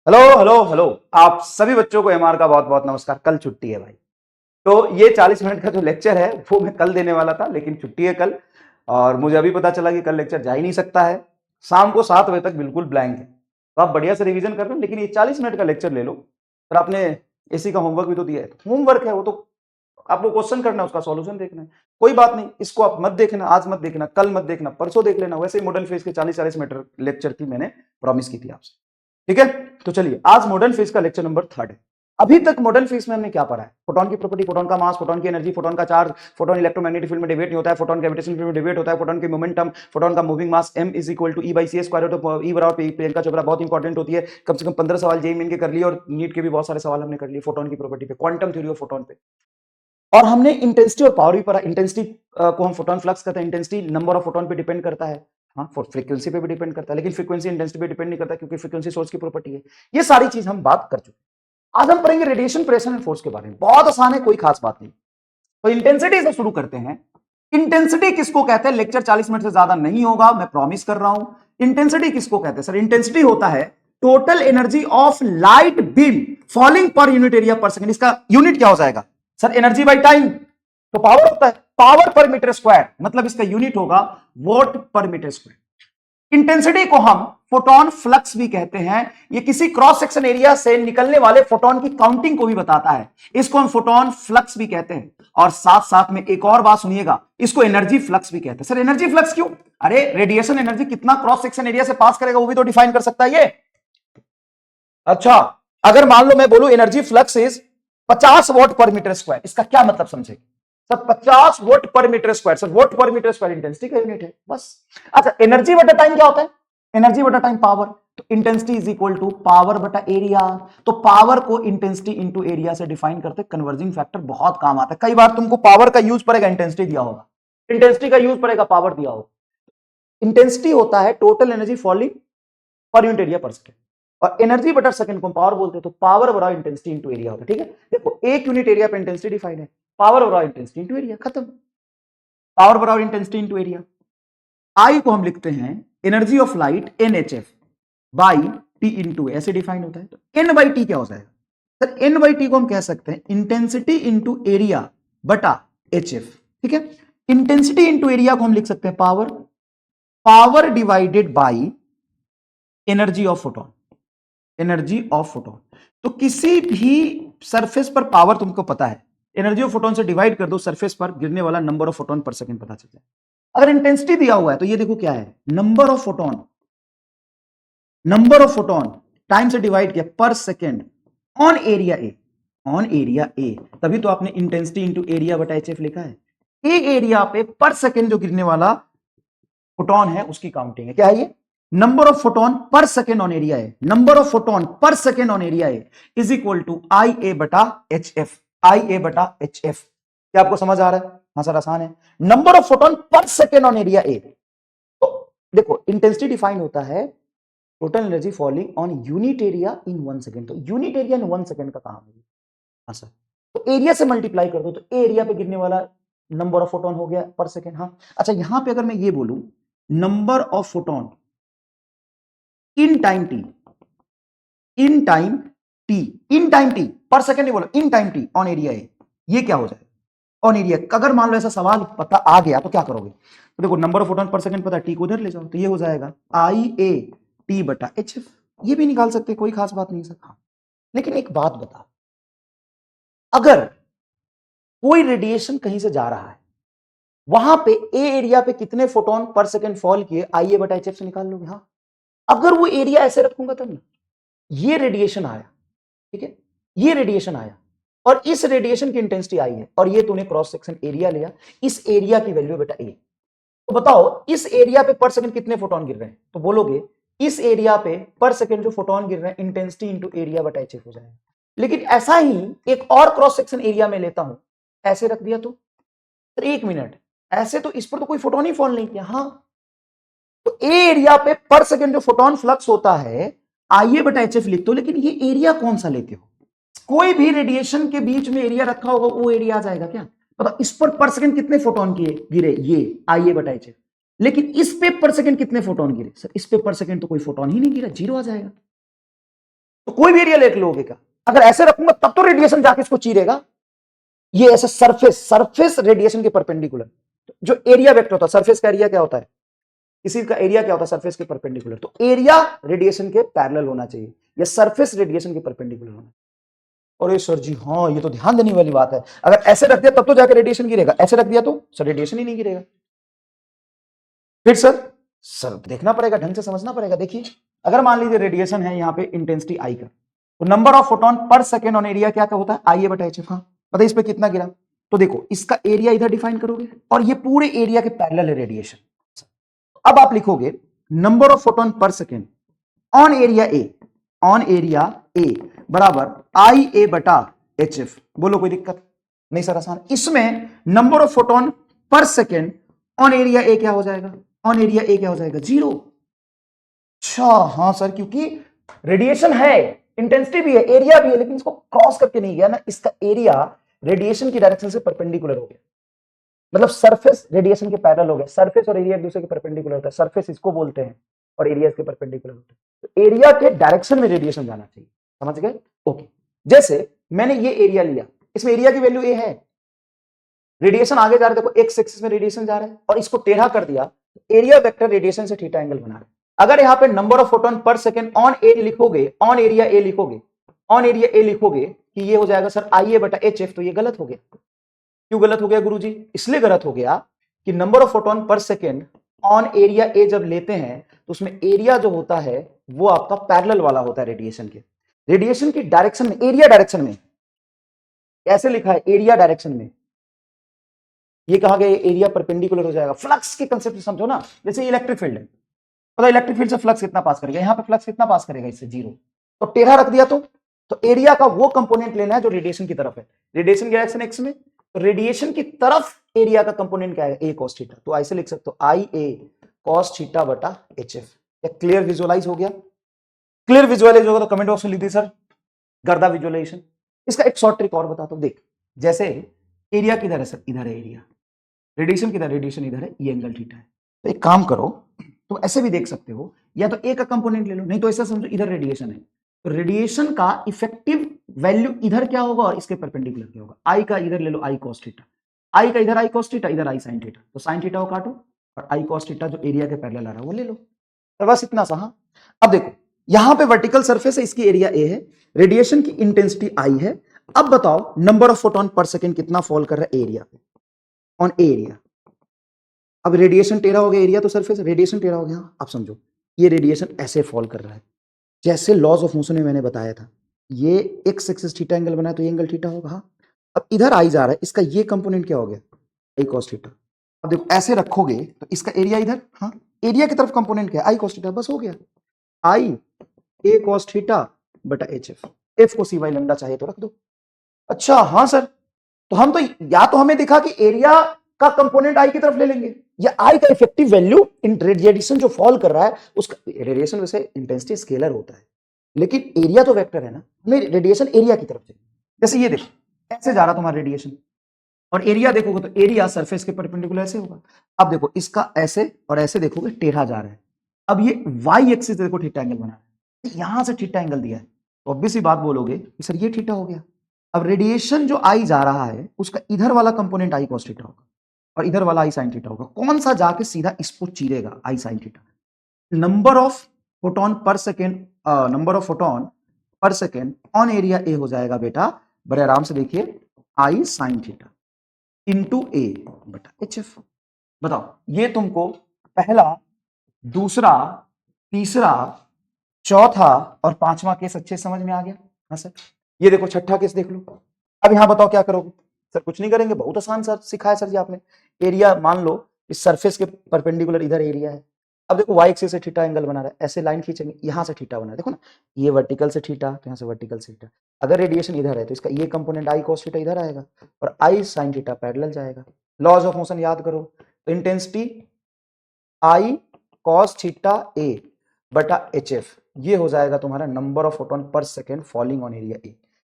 Hello hello hello. आप सभी बच्चों को एमआर का बहुत बहुत नमस्कार। कल छुट्टी है भाई, तो ये 40 मिनट का जो लेक्चर है वो मैं कल देने वाला था, लेकिन छुट्टी है कल। और मुझे अभी पता चला कि कल लेक्चर जा ही नहीं सकता है। शाम को 7 बजे तक बिल्कुल ब्लैंक है, तो आप बढ़िया से रिवीजन कर रहे हो, लेकिन ये 40 मिनट का लेक्चर ले लो। और आपने एसी का होमवर्क भी तो दिया है, होमवर्क है वो तो आपको क्वेश्चन करना है, उसका सॉल्यूशन देखना है। कोई बात नहीं, इसको आप मत देखना, आज मत देखना, कल मत देखना, परसों देख लेना। वैसे ही मॉडर्न फेज के 40-40 मीटर लेक्चर की मैंने प्रॉमिस की थी आपसे। ठीक है, तो चलिए आज मॉडर्न फेज का लेक्चर नंबर 3 है। अभी तक मॉडर्न फेज में हमने क्या पढ़ा है? फोटोन की प्रॉपर्टी, फोटोन का मास, फोटोन की एनर्जी, फोटोन का चार्ज, फोटोन इलेक्ट्रोमैग्नेटिक फील्ड में डिवेट नहीं होता है, फोटोन ग्रेविटेशनल फील्ड में डिवेट होता है, फोटोन की मोमेंटम, फोटोन का moving mass m is equal to E by C square root of E बराबर पी। प्रियंका चोपड़ा बहुत इंपॉर्टेंट होती है, कम से कम 15 सवाल जेई मेन के कर लिए और नीट के भी बहुत सारे सवाल हमने कर लिए फोटोन की प्रॉपर्टी पे, क्वांटम थ्योरी ऑफ फोटोन पे। और हमने इंटेंसिटी और पावर भी पढ़ा। इंटेंसिटी को हम फोटोन फ्लक्स कहते हैं, इंटेंसिटी नंबर ऑफ फोटोन पे डिपेंड करता है, हाँ फ्रीक्वेंसी पे भी डिपेंड करता है, लेकिन फ्रीक्वेंसी इंटेंसिटी पे डिपेंड नहीं करता क्योंकि फ्रीक्वेंसी सोर्स की प्रॉपर्टी है। ये सारी चीज हम बात कर चुके हैं। आज हम पढ़ेंगे रेडिएशन, प्रेशर एंड फोर्स के बारे में। बहुत आसान है, कोई खास बात नहीं। तो इंटेंसिटी से शुरू करते हैं। इंटेंसिटी किसको कहते हैं? लेक्चर 40 मिनट से ज्यादा नहीं होगा, मैं प्रॉमिस कर रहा हूं। इंटेंसिटी किसको कहते हैं? सर इंटेंसिटी होता है total energy of light beam falling per unit area पर सेकंड। इसका यूनिट क्या हो जाएगा सर? Energy by time. तो पावर होता है पावर पर मीटर स्क्वायर, मतलब इसका यूनिट होगा वोट पर मीटर स्क्वायर। इंटेंसिटी को हम फोटोन फ्लक्स भी कहते हैं। ये किसी क्रॉस सेक्शन एरिया से निकलने वाले फोटोन की काउंटिंग को भी बताता है। इसको हम फोटोन फ्लक्स भी कहते हैं। और साथ साथ में एक और बात सुनिएगा, इसको एनर्जी फ्लक्स भी कहते हैं। सर एनर्जी फ्लक्स क्यों? अरे रेडिएशन एनर्जी कितना क्रॉस सेक्शन एरिया से पास करेगा वो भी तो डिफाइन कर सकता है ये। अच्छा, अगर मान लो मैं बोलूं एनर्जी फ्लक्स इज 50 वोट पर मीटर स्क्वायर, इसका क्या मतलब समझे सर? 50 वोट पर मीटर स्क्वायर। सर वोट पर मीटर स्क्वायर इंटेंसिटी का यूनिट है बस। अच्छा, एनर्जी बटा टाइम क्या होता है? एनर्जी बटा टाइम पावर। तो intensity is equal to power बटा एरिया। तो पावर को इंटेंसिटी इंटू एरिया से डिफाइन करते, कन्वर्जिंग फैक्टर बहुत काम आता है। कई बार तुमको पावर का यूज पड़ेगा, इंटेंसिटी दिया होगा, इंटेंसिटी का यूज पड़ेगा, पावर दिया होगा। इंटेंसिटी होता है total energy falling per unit area पर सेकेंड, और एनर्जी बटा सेकंड को पावर बोलते हैं। तो पावर बराबर इंटेंसिटी इंटू एरिया होता है। ठीक है, देखो एक यूनिट एरिया पे इंटेंसिटी डिफाइन है, पावर बराबर इंटेंसिटी इंटू एरिया, खत्म। पावर बराबर इंटेंसिटी इंटू एरिया। आई को हम लिखते हैं energy of light NHF by T into, ऐसे डिफाइन होता है। तो एन बाई टी क्या हो जाएगा सर? एन बाई टी को हम कह सकते हैं इंटेंसिटी इंटू एरिया बटा HF। ठीक है, इंटेंसिटी इंटू एरिया को हम लिख सकते हैं power, power divided by energy of photon, energy of photon. तो किसी भी सरफेस पर पावर तुमको पता है, एनर्जी ऑफ फोटोन से डिवाइड कर दो, सरफेस पर गिरने वाला number of photon per second पता चल जाए। अगर इंटेंसिटी दिया हुआ है तो ये देखो क्या है, number of photon, number of photon time से डिवाइड किया पर second on area A, on area ए। तभी तो आपने इंटेंसिटी इंटू एरिया बटा HF लिखा है। ए एरिया पे पर सेकंड जो गिरने वाला फोटोन है उसकी काउंटिंग है। क्या है ये? नंबर ऑफ फोटोन पर सेकेंड ऑन एरिया है, नंबर ऑफ फोटोन पर सेकेंड ऑन एरिया है is equal to I A बटा HF, आई ए बटा HF। क्या आपको समझ आ रहा है? हाँ सर आसान है। नंबर ऑफ फोटोन पर सेकेंड ऑन एरिया ए। तो देखो इंटेंसिटी डिफाइन होता है total energy falling on unit area in 1 second. तो यूनिट एरिया इन 1 सेकेंड का काम है। हाँ सर, तो एरिया से मल्टीप्लाई कर दो तो एरिया पे गिरने वाला नंबर ऑफ फोटोन हो गया पर सेकेंड। हाँ अच्छा, यहां पे अगर मैं ये बोलूं number of photon in time T, in time T, in time T पर सेकेंड नहीं बोला, इन टाइम टी ऑन एरिया ए, ये क्या हो जाएगा ऑन एरिया? अगर मान लो ऐसा सवाल पता आ गया तो क्या करोगे? तो देखो नंबर ऑफ फोटोन पर सेकेंड पता, टी को उधर ले जाओ, तो ये हो जाएगा आई ए टी बटा HF। ये भी निकाल सकते, कोई खास बात नहीं सर। हाँ, लेकिन एक बात बता, अगर कोई रेडिएशन कहीं से जा रहा है, वहां पे ए एरिया पे कितने फोटोन पर सेकेंड फॉल किए, आई ए बटा HF से निकाल लोगे। हाँ, अगर वो एरिया ऐसे रखूंगा तब ना, ये रेडिएशन आया, ठीक है, ये रेडिएशन आया और इस रेडिएशन की इंटेंसिटी आई है, और ये तूने क्रॉस सेक्शन एरिया लिया, इस एरिया की वैल्यू बेटा ए। तो बताओ इस एरिया पे पर सेकंड कितने फोटोन गिर रहे हैं? तो बोलोगे इस एरिया पे पर सेकंड जो फोटोन गिर रहे हैं इंटेंसिटी इंटू एरिया बटा HF हो जाएगा। लेकिन ऐसा ही एक और क्रॉस सेक्शन एरिया में लेता हूं, ऐसे रख दिया तो 1 मिनट, ऐसे तो इस पर तो कोई फोटोन ही फॉल नहीं किया। हाँ, तो ए एरिया पे पर सेकंड जो फोटोन फ्लक्स होता है आइए बटा HF लिख दो, लेकिन ये एरिया कौन सा लेते हो? कोई भी रेडिएशन के बीच में एरिया रखा होगा वो एरिया आ जाएगा क्या? मतलब इस पर सेकंड कितने फोटोन गिरे, ये आइए बटा HF। लेकिन इस पे पर सेकंड कितने फोटोन गिरे? सर इस पे पर सेकंड तो कोई फोटोन ही नहीं गिरा, जीरो आ जाएगा। तो कोई भी एरिया ले लोगे क्या? अगर ऐसे रखूंगा तब तो रेडिएशन जाके इसको चीरेगा। ये ऐसे सरफेस रेडिएशन के परपेंडिकुलर, जो एरिया वेक्टर होता है, सरफेस का एरिया क्या होता है, किसी का एरिया क्या होता है, सरफेस के परपेंडिकुलर, तो एरिया रेडिएशन के पैरेलल होना चाहिए या सरफेस रेडिएशन के परपेंडिकुलर होना। और ये सर जी हाँ, ये तो ध्यान देने वाली बात है, अगर ऐसे रख दिया तब तो जाकर रेडिएशन गिरेगा, ऐसे रख दिया तो सर रेडिएशन ही नहीं गिरेगा। फिर सर देखना पड़ेगा, ढंग से समझना पड़ेगा। देखिए अगर मान लीजिए रेडिएशन है यहाँ पे इंटेंसिटी आई का, तो नंबर ऑफ फोटोन पर सेकेंड ऑन एरिया क्या होता है, आई ए बटा एच एफ। हाँ बताइए इस पे कितना गिरा, तो देखो इसका एरिया इधर डिफाइन करोगे और ये पूरे एरिया के पैरेलल है रेडिएशन। अब आप लिखोगे नंबर ऑफ फोटोन पर सेकेंड ऑन एरिया ए बराबर आई ए बटा एच एफ। बोलो कोई दिक्कत नहीं सर, आसान। इसमें नंबर ऑफ फोटोन पर सेकेंड ऑन एरिया ए क्या हो जाएगा, ऑन एरिया ए क्या हो जाएगा, 0। अच्छा हाँ सर, क्योंकि रेडिएशन है, इंटेंसिटी भी है, एरिया भी है, लेकिन इसको क्रॉस करके नहीं गया ना, इसका एरिया रेडिएशन की डायरेक्शन से परपेंडिकुलर हो गया, मतलब सरफेस रेडिएशन के पैरेलल हो गया। सरफेस और एरिया एक दूसरे के परपेंडिकुलर होता है, सरफेस इसको बोलते हैं और एरिया इसके परपेंडिकुलर होता है, तो एरिया के डायरेक्शन में रेडिएशन जाना चाहिए, समझ गए? ओके, जैसे मैंने ये एरिया लिया, इसमें एरिया की वैल्यू ए है, रेडिएशन आगे जा रहा है, देखो एक्स एक्सिस में रेडिएशन जा रहा है और इसको टेढ़ा कर दिया, एरिया वेक्टर रेडिएशन से थीटा एंगल बना रहा है। अगर यहाँ पे नंबर ऑफ फोटोन पर सेकेंड ऑन ए लिखोगे, ऑन एरिया ए लिखोगे, ऑन एरिया ए लिखोगे कि ये हो जाएगा सर आई ए बटा एच एफ, तो ये गलत हो गया। क्यों गलत हो गया गुरुजी? इसलिए गलत हो गया कि नंबर ऑफ फोटोन पर सेकेंड ऑन एरिया ए जब लेते हैं तो उसमें एरिया जो होता है वो आपका पैरेलल वाला होता है रेडिएशन के, रेडिएशन की डायरेक्शन में, एरिया डायरेक्शन में। ऐसे लिखा है एरिया डायरेक्शन में, ये कहा गया एरिया परपेंडिकुलर हो जाएगा। फ्लक्स के कंसेप्ट समझो ना, जैसे इलेक्ट्रिक फील्ड है, पता इलेक्ट्रिक फील्ड से फ्लक्स कितना पास करेगा, यहाँ पे फ्लक्स कितना पास करेगा, इससे 0। तो टेढ़ा रख दिया तो एरिया का वो कंपोनेंट लेना है जो रेडिएशन की तरफ है, रेडिएशन की डायरेक्शन एक्स में, तो रेडिएशन की तरफ एरिया का कंपोनेंट क्या है, ए कॉस थीटा। तो ऐसे लिख सकते हो आई ए कॉस थीटा बटा एच एफ। क्लियर विजुअलाइज हो गया? क्लियर विजुअलाइज होगा तो कमेंट बॉक्स में लिख दी सर गर्दा विजुअलाइजेशन। इसका एक शॉर्ट ट्रिक और बताता हूं, देख जैसे एरिया किधर है सर, इधर है एरिया, रेडिएशन किधर, रेडिएशन इधर है, ये एंगल थीटा है। तो एक काम करो, तुम ऐसे भी देख सकते हो, या तो ए का कंपोनेंट ले लो, नहीं तो ऐसा समझो इधर रेडिएशन है, तो रेडिएशन का इफेक्टिव वैल्यू इधर क्या होगा और इसके परपेंडिकुलर क्या होगा, आई का इधर ले लो आई कॉस थीटा, आई का इधर आई कॉस थीटा, इधर आई साइन थीटा, तो साइन थीटा को काटो और आई कॉस थीटा जो एरिया के पैरेलल आ रहा है वो ले लो, तो बस इतना सा। हाँ अब देखो यहां पे वर्टिकल सरफेस है, इसकी एरिया ए है, रेडिएशन की इंटेंसिटी आई है। अब बताओ नंबर ऑफ फोटोन पर सेकेंड कितना फॉल कर रहा है एरिया पे, ऑन एरिया। अब रेडिएशन टेढ़ा हो गया, एरिया तो सरफेस, रेडिएशन टेढ़ा हो गया। अब समझो ये रेडिएशन ऐसे फॉल कर रहा है, जैसे लॉज ऑफ मोशन में मैंने बताया था, ये एक्स एक्सिस थीटा एंगल बना है तो ये एंगल थीटा होगा। हाँ अब इधर आई जा रहा है, इसका ये कंपोनेंट क्या हो गया, आई कॉस थीटा। अब देखो ऐसे रखोगे तो इसका एरिया इधर, हाँ एरिया की तरफ कंपोनेंट क्या है, आई कॉस थीटा, बस हो गया, आई ए कॉस थीटा बटा एच एफ। एफ को सी बाई लैम्डा चाहे तो रख दो। अच्छा हाँ सर, तो हम तो या तो हमें दिखा कि एरिया का कंपोनेंट आई की तरफ ले लेंगे, या आई का इफेक्टिव वैल्यू इन रेडिएशन जो फॉल कर रहा है उसका, रेडिएशन वैसे इंटेंसिटी स्केलर होता है लेकिन एरिया तो वेक्टर है ना, हमें रेडिएशन एरिया की तरफ चाहिए। जैसे ये देखो ऐसे जा रहा तुम्हारा रेडिएशन और एरिया देखोगे तो एरिया सरफेस के परपेंडिकुलर ऐसे होगा। अब देखो इसका ऐसे और ऐसे देखोगे टेढ़ा जा रहा है। अब ये वाई एक्सिस देखो थीटा एंगल बना है, यहां से थीटा एंगल दिया है, तो ऑब्वियसली बात बोलोगे कि सर ये थीटा हो गया। अब रेडिएशन जो आई जा रहा है उसका इधर वाला कंपोनेंट आई कॉस थीटा होगा और इधर वाला आई साइन थीटा होगा, कौन सा जाके सीधा इसको चीरेगा, I sine theta. Number of photon पर सेकेंड, नंबर ऑफ फोटोन पर सेकेंड ऑन एरिया ए हो जाएगा बेटा, बड़े आराम से देखिए, I sine theta into A बटा एच एफ। बताओ ये तुमको पहला, दूसरा, तीसरा, चौथा और पांचवा केस अच्छे समझ में आ गया? हाँ सर। ये देखो छठा केस देख लो। अब यहां बताओ क्या करोगे? सर कुछ नहीं करेंगे, बहुत आसान सर सिखाया सर जी आपने। एरिया मान लो इस सरफेस के परपेंडिकुलर इधर एरिया है। अब देखो वाई एक्सिस से थीटा एंगल बना रहा है, ऐसे लाइन खींचेंगे, यहां से थीटा बना है, देखो ना ये वर्टिकल से थीटा, तो यहां से वर्टिकल से थीटा। अगर रेडिएशन इधर है तो इसका ये कंपोनेंट आई कॉस थीटा इधर आएगा और आई साइन थीटा पैरेलल जाएगा। लॉज ऑफ मोशन याद करो, तो इंटेंसिटी आई कॉस थीटा ए बटा एच एफ, ये हो जाएगा तुम्हारा नंबर ऑफ फोटोन पर सेकेंड फॉलिंग ऑन एरिया ए।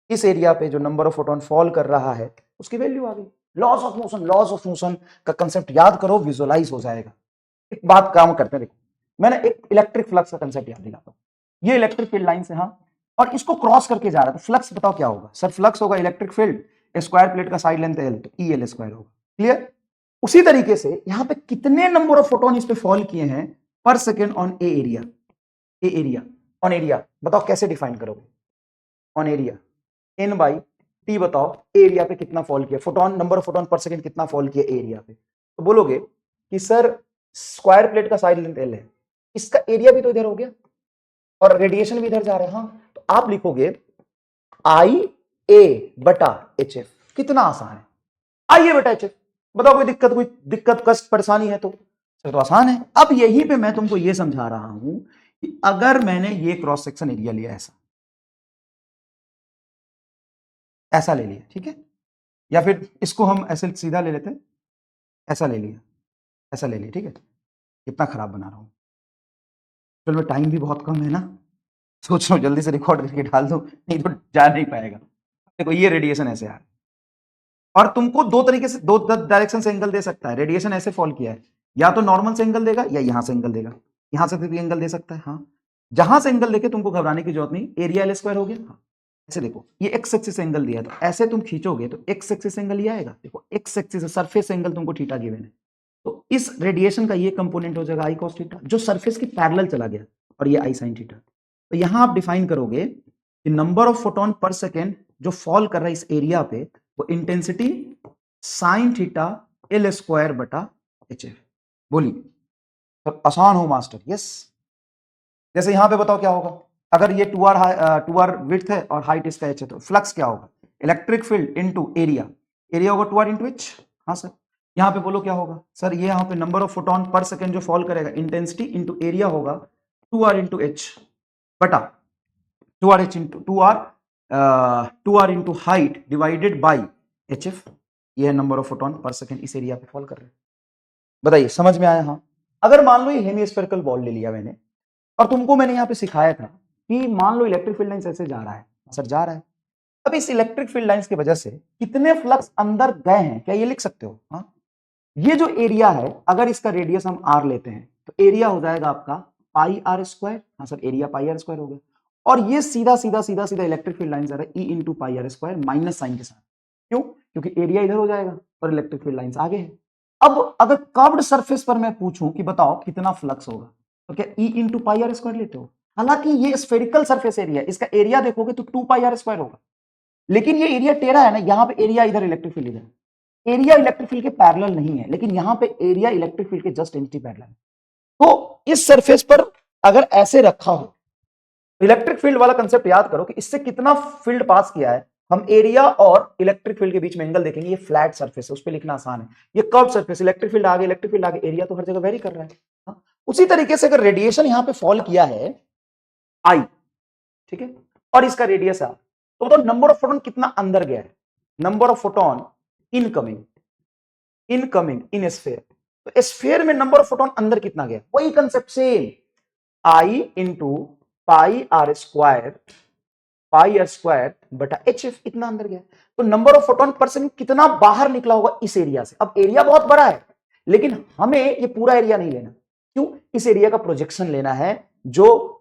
इस एरिया पे जो नंबर ऑफ फोटोन फॉल कर रहा है उसकी वैल्यू आ गई। Loss of motion, loss of motion का कंसेप्ट याद करो, विजुअलाइज हो जाएगा। एक बात काम करते हैं, देखो मैंने एक इलेक्ट्रिक फ्लक्स का कंसेप्ट याद दिलाता हूं। ये इलेक्ट्रिक फील्ड लाइन से, हाँ और इसको क्रॉस करके जा रहा है, तो फ्लक्स बताओ क्या होगा सर? फ्लक्स होगा इलेक्ट्रिक फील्ड, स्क्वायर प्लेट का साइड लेंथ एल, तो ई एल स्क्वायर होगा। क्लियर? उसी तरीके से यहां पे कितने नंबर ऑफ फोटोन इस पे फॉल किए हैं per second on A area, A area on area, बताओ कैसे डिफाइन करोगे? On area N by T, बताओ एरिया पे कितना फॉल किया, photon number of photon per second कितना फॉल किया एरिया पे। तो बोलोगे कि सर स्क्वायर प्लेट का साइड लेंथ एल है, इसका एरिया भी तो इधर हो गया और रेडिएशन भी इधर जा रहा है। हाँ, तो आप लिखोगे आई ए बटा एच एफ। कितना आसान है, आई ए बटा एच एफ। बताओ कोई दिक्कत कष्ट परेशानी है तो आसान है। अब यहीं पे मैं तुमको ये समझा रहा हूं कि अगर मैंने ये क्रॉस सेक्शन एरिया लिया ऐसा ले लिया, ठीक है, या फिर इसको हम ऐसे सीधा ले लेते हैं, ऐसा ले लिया, ऐसा ले लिया, ठीक है। कितना खराब बना रहा हूं, चलो टाइम भी बहुत कम है ना, सोच रहा हूं जल्दी से रिकॉर्ड करके डाल दो, नहीं तो जा नहीं पाएगा। देखो ये रेडिएशन ऐसे आ रहा है और तुमको दो तरीके से, दो डायरेक्शन से एंगल दे सकता है। रेडिएशन ऐसे फॉल किया है, या तो नॉर्मल से एंगल देगा या यहां से एंगल देगा, यहां से भी एंगल दे सकता है। हाँ, जहां से एंगल देखे तुमको घबराने की जरूरत नहीं, एरिया एल स्क्वायर हो गया। हाँ, ऐसे देखो ये एक्स एक्सिस एंगल दिया है, तो ऐसे तुम खींचोगे तो एक्स एक्सिस एंगल ये आएगा। देखो एक्स एक्सिस सरफेस एंगल तुमको थीटा गिवन है, तो इस रेडिएशन का ये कंपोनेंट हो जाएगा आई कॉस थीटा, जो सरफेस के पैरेलल चला गया, और ये आई साइन थीटा। तो यहां आप डिफाइन करोगे कि नंबर ऑफ फोटोन पर सेकेंड जो फॉल कर रहा है इस एरिया पे, वो intensity sine theta L square बटा एच एफ। बोलिए, तो आसान हो मास्टर? यस। जैसे यहां पे बताओ क्या होगा, अगर ये 2r विड्थ है और हाइट इसका h है, तो फ्लक्स क्या होगा? Electric field into area, area होगा 2r इंटू एच। हाँ सर, यहां पे बोलो क्या होगा सर? ये यहां पे नंबर ऑफ फोटोन पर सेकेंड जो फॉल करेगा, इंटेंसिटी इंटू एरिया होगा 2r इंटू एच बटा 2r h into 2r into height divided by H F. ये है नंबर ऑफ फोटोन पर सेकेंड इस एरिया पे फॉल कर रहे हैं। बताइए समझ में आया? हाँ। अगर मान लो ये हेमिस्फेरिकल बॉल ले लिया मैंने, और तुमको मैंने यहाँ पे सिखाया था कि मान लो इलेक्ट्रिक फील्ड लाइंस ऐसे जा रहा है, सर जा रहा है, अब इस इलेक्ट्रिक फील्ड लाइंस की वजह से कितने फ्लक्स अंदर गए हैं, क्या ये लिख सकते हो? हाँ, ये जो एरिया है, अगर इसका रेडियस हम आर लेते हैं तो एरिया हो जाएगा आपका पाई आर स्क्वायर। हाँ sir, area pi R square हो गया, और ये सीधा सीधा सीधा सीधा इलेक्ट्रिक फील्ड लाइन जा रहा है E into pi R square minus sine के साथ। क्यों? क्योंकि एरिया इधर हो जाएगा और इलेक्ट्रिक फील्ड लाइंस आगे है। अब अगर कर्व्ड सरफेस पर मैं पूछूं कि बताओ कितना फ्लक्स होगा, तो क्या E into pi R square लेते हो? हालांकि ये स्फेरिकल सरफेस एरिया, इसका एरिया देखोगे तो 2 पाई आर स्क्वायर होगा, लेकिन ये एरिया टेढ़ा है ना, यहां पे एरिया इधर, इलेक्ट्रिक फील्ड इधर, एरिया इलेक्ट्रिक फील्ड के पैरेलल नहीं है, लेकिन यहां पे एरिया इलेक्ट्रिक फील्ड के जस्ट एंटी पैरेलल है। तो इस सरफेस पर अगर ऐसे रखा हो, इलेक्ट्रिक फील्ड वाला कंसेप्ट याद करो कि इससे कितना फील्ड पास किया है, हम एरिया और इलेक्ट्रिक फील्ड के बीच में एंगल देखेंगे। ये फ्लैट सरफेस है, उस पर लिखना आसान है। ये कर्व सरफेस, इलेक्ट्रिक फील्ड आगे, इलेक्ट्रिक फील्ड आगे, एरिया तो हर जगह वेरी कर रहा है। हाँ? उसी तरीके से अगर रेडिएशन यहां पे फॉल किया है आई, ठीक है, और इसका रेडियस है, तो बताओ नंबर ऑफ फोटोन कितना अंदर गया है? Number of photon incoming in sphere, तो स्फेयर में नंबर ऑफ फोटोन अंदर कितना गया? वही concept same, I into pi R square बटा एच एफ, इतना अंदर गया। तो number of photon per second कितना बाहर निकला होगा इस एरिया से? अब एरिया बहुत बड़ा है, लेकिन हमें ये पूरा एरिया नहीं लेना। क्यों? इस एरिया का प्रोजेक्शन लेना है जो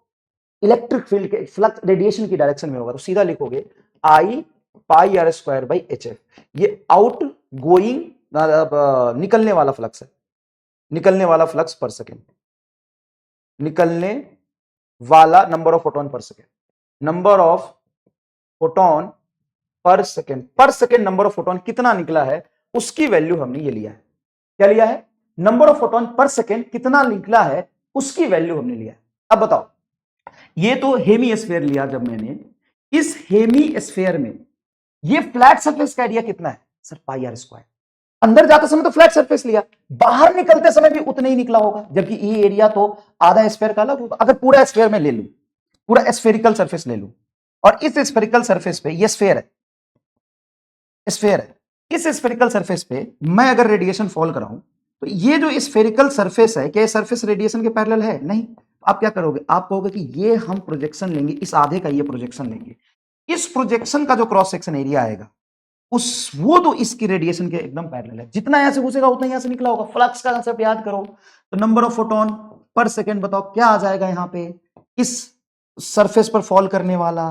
इलेक्ट्रिक फील्ड के फ्लक्स रेडिएशन की डायरेक्शन में होगा। तो सीधा लिखोगे I pi R square by H F. ये आउट गोइंग निकलने वाला फ्लक्स है, निकलने वाला फ्लक्स पर सेकेंड, निकलने वाला नंबर ऑफ फोटोन पर सेकेंड, नंबर ऑफ फोटोन पर सेकेंड नंबर ऑफ फोटोन कितना निकला है उसकी वैल्यू हमने ये लिया है। क्या लिया है? नंबर ऑफ फोटोन पर सेकेंड कितना निकला है उसकी वैल्यू हमने लिया है। अब बताओ, ये तो हेमी-स्फीयर लिया जब मैंने, इस हेमी-स्फीयर में ये फ्लैट सरफेस का एरिया कितना है? Sir pi R square. अंदर जाते समय तो फ्लैट सरफेस लिया, बाहर निकलते समय भी उतना ही निकला होगा, जबकि ये एरिया तो आधा स्फीयर का अलग होगा। अगर पूरा स्फीयर में ले लूं, पूरा स्फेरिकल सरफेस ले लूं, और इस स्फेरिकल सरफेस पे ये स्फीयर है, स्फीयर है, इस स्फेरिकल सरफेस पे मैं अगर रेडिएशन फॉल कराऊं, तो ये जो स्फेरिकल सरफेस है, क्या ये सरफेस रेडिएशन के पैरेलल है? नहीं। आप क्या करोगे? आप कहोगे कि ये हम प्रोजेक्शन लेंगे, इस आधे का ये प्रोजेक्शन लेंगे, इस प्रोजेक्शन का जो क्रॉस सेक्शन एरिया आएगा उस वो तो इसकी रेडिएशन के एकदम पैरेलल है। जितना यहां से घुसेगा उतना यहां से निकला होगा। फ्लक्स का कंसेप्ट याद करो, तो नंबर ऑफ फोटोन पर सेकेंड बताओ क्या आ जाएगा यहां पे, इस सरफेस पर फॉल करने वाला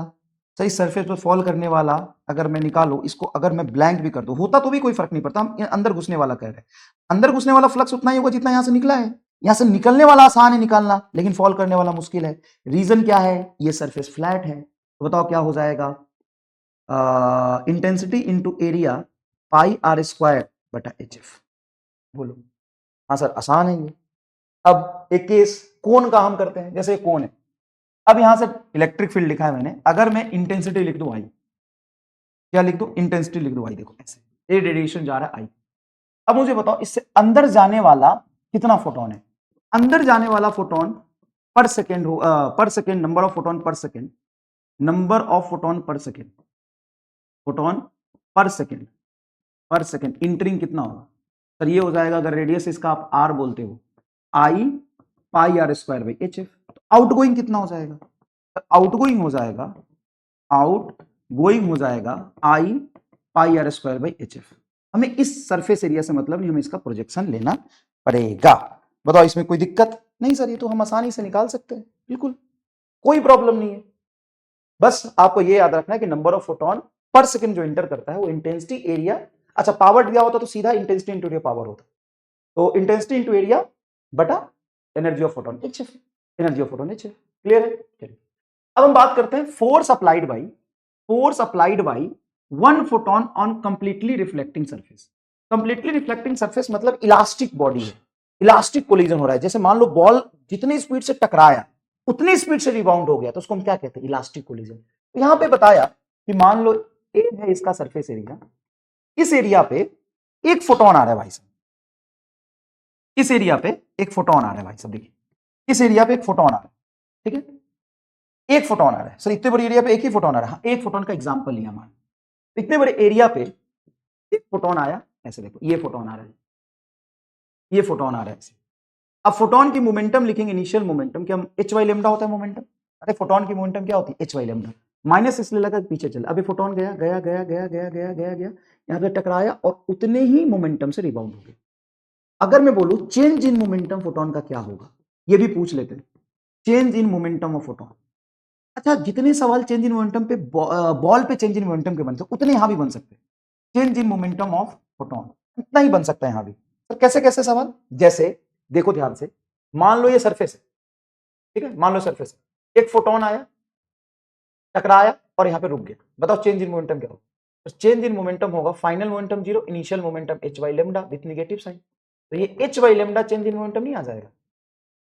सर इस सरफेस पर फॉल करने वाला अगर मैं निकालू इसको, अगर मैं ब्लैंक भी कर दूं होता तो भी कोई फर्क नहीं पड़ता, हम अंदर घुसने वाला कह रहे हैं, अंदर घुसने वाला फ्लक्स उतना ही होगा जितना यहां से निकला है, यहां से निकलने वाला आसान है निकालना, लेकिन फॉल करने वाला मुश्किल है। रीजन क्या है, ये सरफेस फ्लैट है, तो बताओ क्या हो जाएगा, intensity into area pi R square बटा एच एफ। बोलो हाँ सर आसान है ये। अब एक केस कोन का हम करते हैं, जैसे कोन है, अब यहां से इलेक्ट्रिक फील्ड लिखा है मैंने, अगर मैं इंटेंसिटी लिख दूं आई, क्या लिख दूं, इंटेंसिटी लिख दूं आई, देखो ऐसे ये रेडिएशन जा रहा है आई। अब मुझे बताओ इससे अंदर जाने वाला कितना फोटोन है, अंदर जाने वाला फोटोन पर सेकेंड हो, पर सेकेंड नंबर ऑफ फोटोन पर सेकेंड, नंबर ऑफ फोटोन पर सेकेंड, फोटोन पर सेकेंड इंटरिंग कितना होगा सर, ये हो जाएगा अगर रेडियस इसका आप आर बोलते हो I pi R square by H F. Outgoing कितना हो जाएगा, आउटगोइंग हो जाएगा, आउट गोइंग हो जाएगा I pi R square by H F. हमें इस सरफेस एरिया से मतलब नहीं, हमें इसका प्रोजेक्शन लेना पड़ेगा। बताओ इसमें कोई दिक्कत नहीं सर, ये तो हम आसानी से निकाल सकते हैं, बिल्कुल कोई प्रॉब्लम नहीं है। बस आपको ये याद रखना है कि number of photon per second जो इंटर करता है वो इंटेंसिटी एरिया, अच्छा पावर दिया होता तो सीधा इंटेंसिटी इंटू एरिया पावर होता, तो इंटेंसिटी इंटू एरिया बटा energy of photon h F, energy of photon h F. Clear है, चलिए अब हम बात करते हैं force applied by one photon on completely reflecting surface. Completely reflecting surface मतलब इलास्टिक बॉडी है, इलास्टिक कोलिजन हो रहा है, जैसे मान लो बॉल जितनी स्पीड से टकराया उतनी स्पीड से रिबाउंड हो गया, तो उसको हम क्या कहते हैं, इलास्टिक कोलिजन। तो यहां पे बताया कि मान लो ए है इसका सरफेस एरिया, इस एरिया पे एक फोटोन आ रहा है भाई साहब, इस एरिया पे एक फोटोन आ रहा है भाई साहब, देखिए इस एरिया पे एक फोटोन आ रहा है, ठीक है, एक फोटोन आ रहा है सर, इतने बड़े एरिया पे एक ही फोटोन आ रहा है, हाँ एक फोटोन का एग्जांपल लिया मान, इतने बड़े एरिया पे एक फोटोन आया, ऐसे देखो ये फोटोन आ रहा है, ये फोटोन आ रहा है ऐसे। अब फोटोन की मोमेंटम लिखेंगे, इनिशियल मोमेंटम क्या एच वाई लेमडा होता है मोमेंटम, अरे फोटोन की मोमेंटम क्या होती है एच वाई लेमडा, माइनस इसलिए लगा पीछे चला, अभी फोटोन गया गया गया गया गया गया गया गया यहां पे टकराया और उतने ही मोमेंटम से रिबाउंड हो गया। अगर मैं बोलूं चेंज इन मोमेंटम फोटोन का क्या होगा, ये भी पूछ लेते हैं, change in momentum of photon. अच्छा जितने सवाल चेंज इन मोमेंटम पे बॉल पे चेंज इन मोमेंटम के बनते उतने यहां भी बन सकते हैं, change in momentum of photon इतना ही बन सकता है यहां भी। तो कैसे कैसे सवाल, जैसे देखो ध्यान से, मान लो ये सरफेस है, ठीक है, मान लो सरफेस है, एक फोटोन आया टकराया और यहां पे रुक गया, बताओ चेंज इन मोमेंटम क्या होगा, तो चेंज इन मोमेंटम होगा final momentum zero, initial momentum H by lambda with negative sine, तो ये H by lambda change in momentum नहीं आ जाएगा।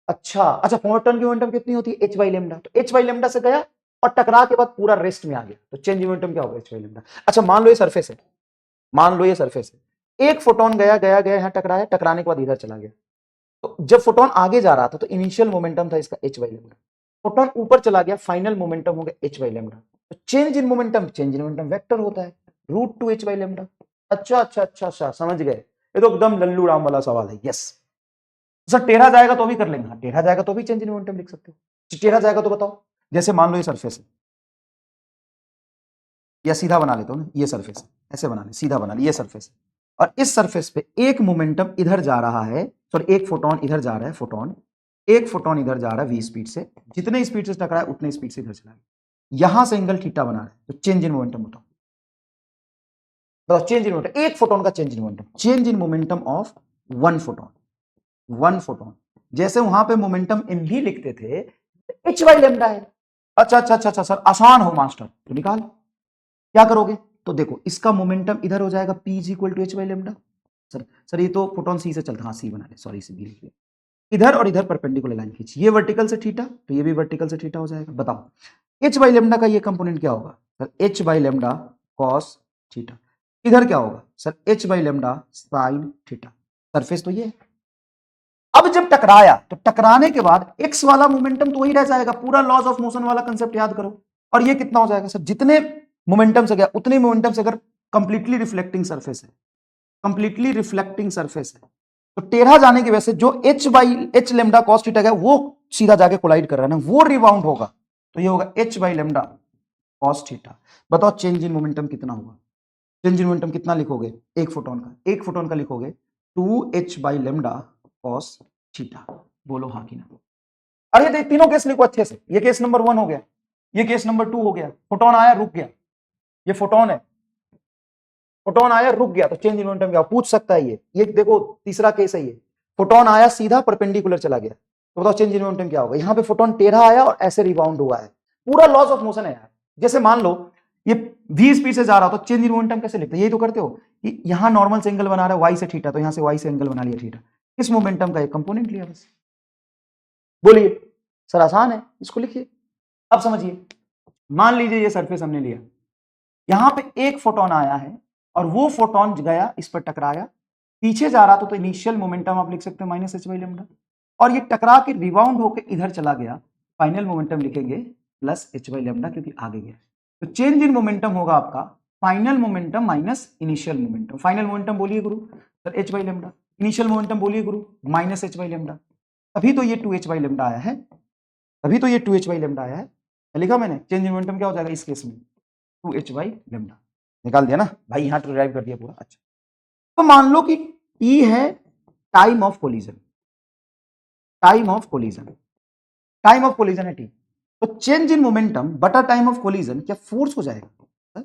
अच्छा फोटोन की मोमेंटम कितनी होती है एच वाई लेमडा, तो एच वाई लेमडा से गया और टकरा के बाद पूरा रेस्ट में आ गया, तो चेंज इन मोमेंटम क्या होगा एच वाई लेमडा। अच्छा मान लो ये सरफेस है, मान लो ये सरफेस है, एक फोटोन गया गया गया यहां टकराया, टकराने के बाद इधर चला गया, तो जब फोटोन आगे जा रहा था तो इनिशियल मोमेंटम था इसका एच वाई लेमडा, फोटोन ऊपर चला गया फाइनल मोमेंटम हो गया एच वाई लेमडा, तो चेंज इन मोमेंटम वेक्टर होता है root two H by lambda. अच्छा अच्छा अच्छा अच्छा समझ गए, ये तो एकदम लल्लू राम वाला सवाल है, यस। सर टेढ़ा जाएगा तो भी कर लेंगे, हाँ टेढ़ा जाएगा तो भी चेंज इन मोमेंटम लिख सकते हो, टेढ़ा जाएगा तो बताओ, जैसे मान लो ये सरफेस है, या सीधा बना लेते हो ना, ये सरफेस ऐसे बना ले, सीधा बना ले, ये सरफेस और इस सरफेस पे एक मोमेंटम इधर जा रहा है, सॉरी एक फोटोन इधर जा रहा है, फोटोन एक फोटोन इधर जा रहा है वी स्पीड से, जितने स्पीड से टकरा है उतने स्पीड से इधर चला है, यहां से एंगल थीटा बना रहा है, तो चेंज इन मोमेंटम बताओ, चेंज इन मोमेंटम, एक फोटोन का change in momentum, change in momentum of one photon, one photon, जैसे वहां पे मोमेंटम एम भी लिखते थे, एच वाई लेमडा है। अच्छा अच्छा अच्छा अच्छा सर आसान हो मास्टर, तो निकाल क्या करोगे, तो देखो इसका मोमेंटम इधर हो जाएगा p is equal to H by lambda, sir ये तो फोटोन सी से चलता, हाँ सी बना ले, सॉरी सी बी लिख लिया, इधर और इधर परपेंडिकुलर लाइन खींची, ये वर्टिकल से थीटा तो ये भी वर्टिकल से थीटा हो जाएगा। बताओ एच वाई लेमडा का ये कंपोनेंट क्या होगा, sir H by lambda cos theta, इधर क्या होगा sir H by lambda sine theta, surface तो ये है। अब जब टकराया तो टकराने के बाद एक्स वाला मोमेंटम तो वही रह जाएगा, पूरा लॉज ऑफ मोशन वाला कंसेप्ट याद करो, और ये कितना हो जाएगा सर, जितने मोमेंटम से गया उतने मोमेंटम से, अगर कंप्लीटली रिफ्लेक्टिंग सरफेस है, कंप्लीटली रिफ्लेक्टिंग सरफेस है, तो टेढ़ा जाने की वजह से जो H by H lambda cos theta है वो सीधा जाके कोलाइड कर रहा है ना, वो रिबाउंड होगा, तो ये होगा H by lambda cos theta. बताओ चेंज इन मोमेंटम कितना होगा, चेंज इन मोमेंटम कितना लिखोगे, एक फोटोन का लिखोगे 2h by lambda cos theta, बोलो हाँ कि ना। अरे ये तीनों केस लिखो अच्छे से, ये केस नंबर 1 हो गया, ये केस नंबर 2 हो गया। फोटोन आया रुक गया, ये फोटोन है, फोटोन आया रुक गया, तो चेंज इन मोमेंटम क्या पूछ सकता है ये देखो तीसरा केस है ये। फोटोन आया सीधा परपेंडिकुलर चला गया, तो बताओ चेंज इन मोमेंटम क्या होगा। यहां पे फोटोन टेढ़ा आया और ऐसे रिबाउंड हुआ है, पूरा लॉस ऑफ मोशन है यार। जैसे मान लो ये v स्पीड से जा रहा हो तो चेंज इन मोमेंटम कैसे लिखते हैं, यही तो करते हो कि यहां नॉर्मल से एंगल बना रहा है वाई से थीटा, तो यहां से वाई से एंगल बना लिया थीटा, इस मोमेंटम का एक कंपोनेंट लिया बस। बोलिए सर आसान है, इसको लिखिए। अब समझिए, मान लीजिए ये सरफेस हमने लिया, यहां पे एक फोटोन आया है और वो फोटोन गया इस पर टकराया, पीछे जा रहा था तो इनिशियल मोमेंटम आप लिख सकते हैं माइनस एच बाई लेमडा, और ये टकरा के रिबाउंड होकर इधर चला गया, फाइनल मोमेंटम लिखेंगे प्लस एच बाई लेमडा क्योंकि आगे गया। तो चेंज इन मोमेंटम होगा आपका final momentum minus initial momentum. Final momentum बोलिए गुरु sir H by lambda, initial momentum बोलिए गुरु माइनस एच बाई लेमडा। तभी तो ये 2h बाई लेमडा आया है, तभी तो ये 2h बाई लेमडा आया है। लिखा मैंने चेंज इन मोमेंटम क्या हो जाएगा इस केस में 2h बाई लेमडा, निकाल दिया ना भाई, यहां तो ड्राइव कर दिया पूरा। अच्छा तो मान लो कि T है time of collision, time of collision, time of collision है T, तो चेंज इन मोमेंटम बटा टाइम ऑफ कोलिजन क्या फोर्स हो जाएगा,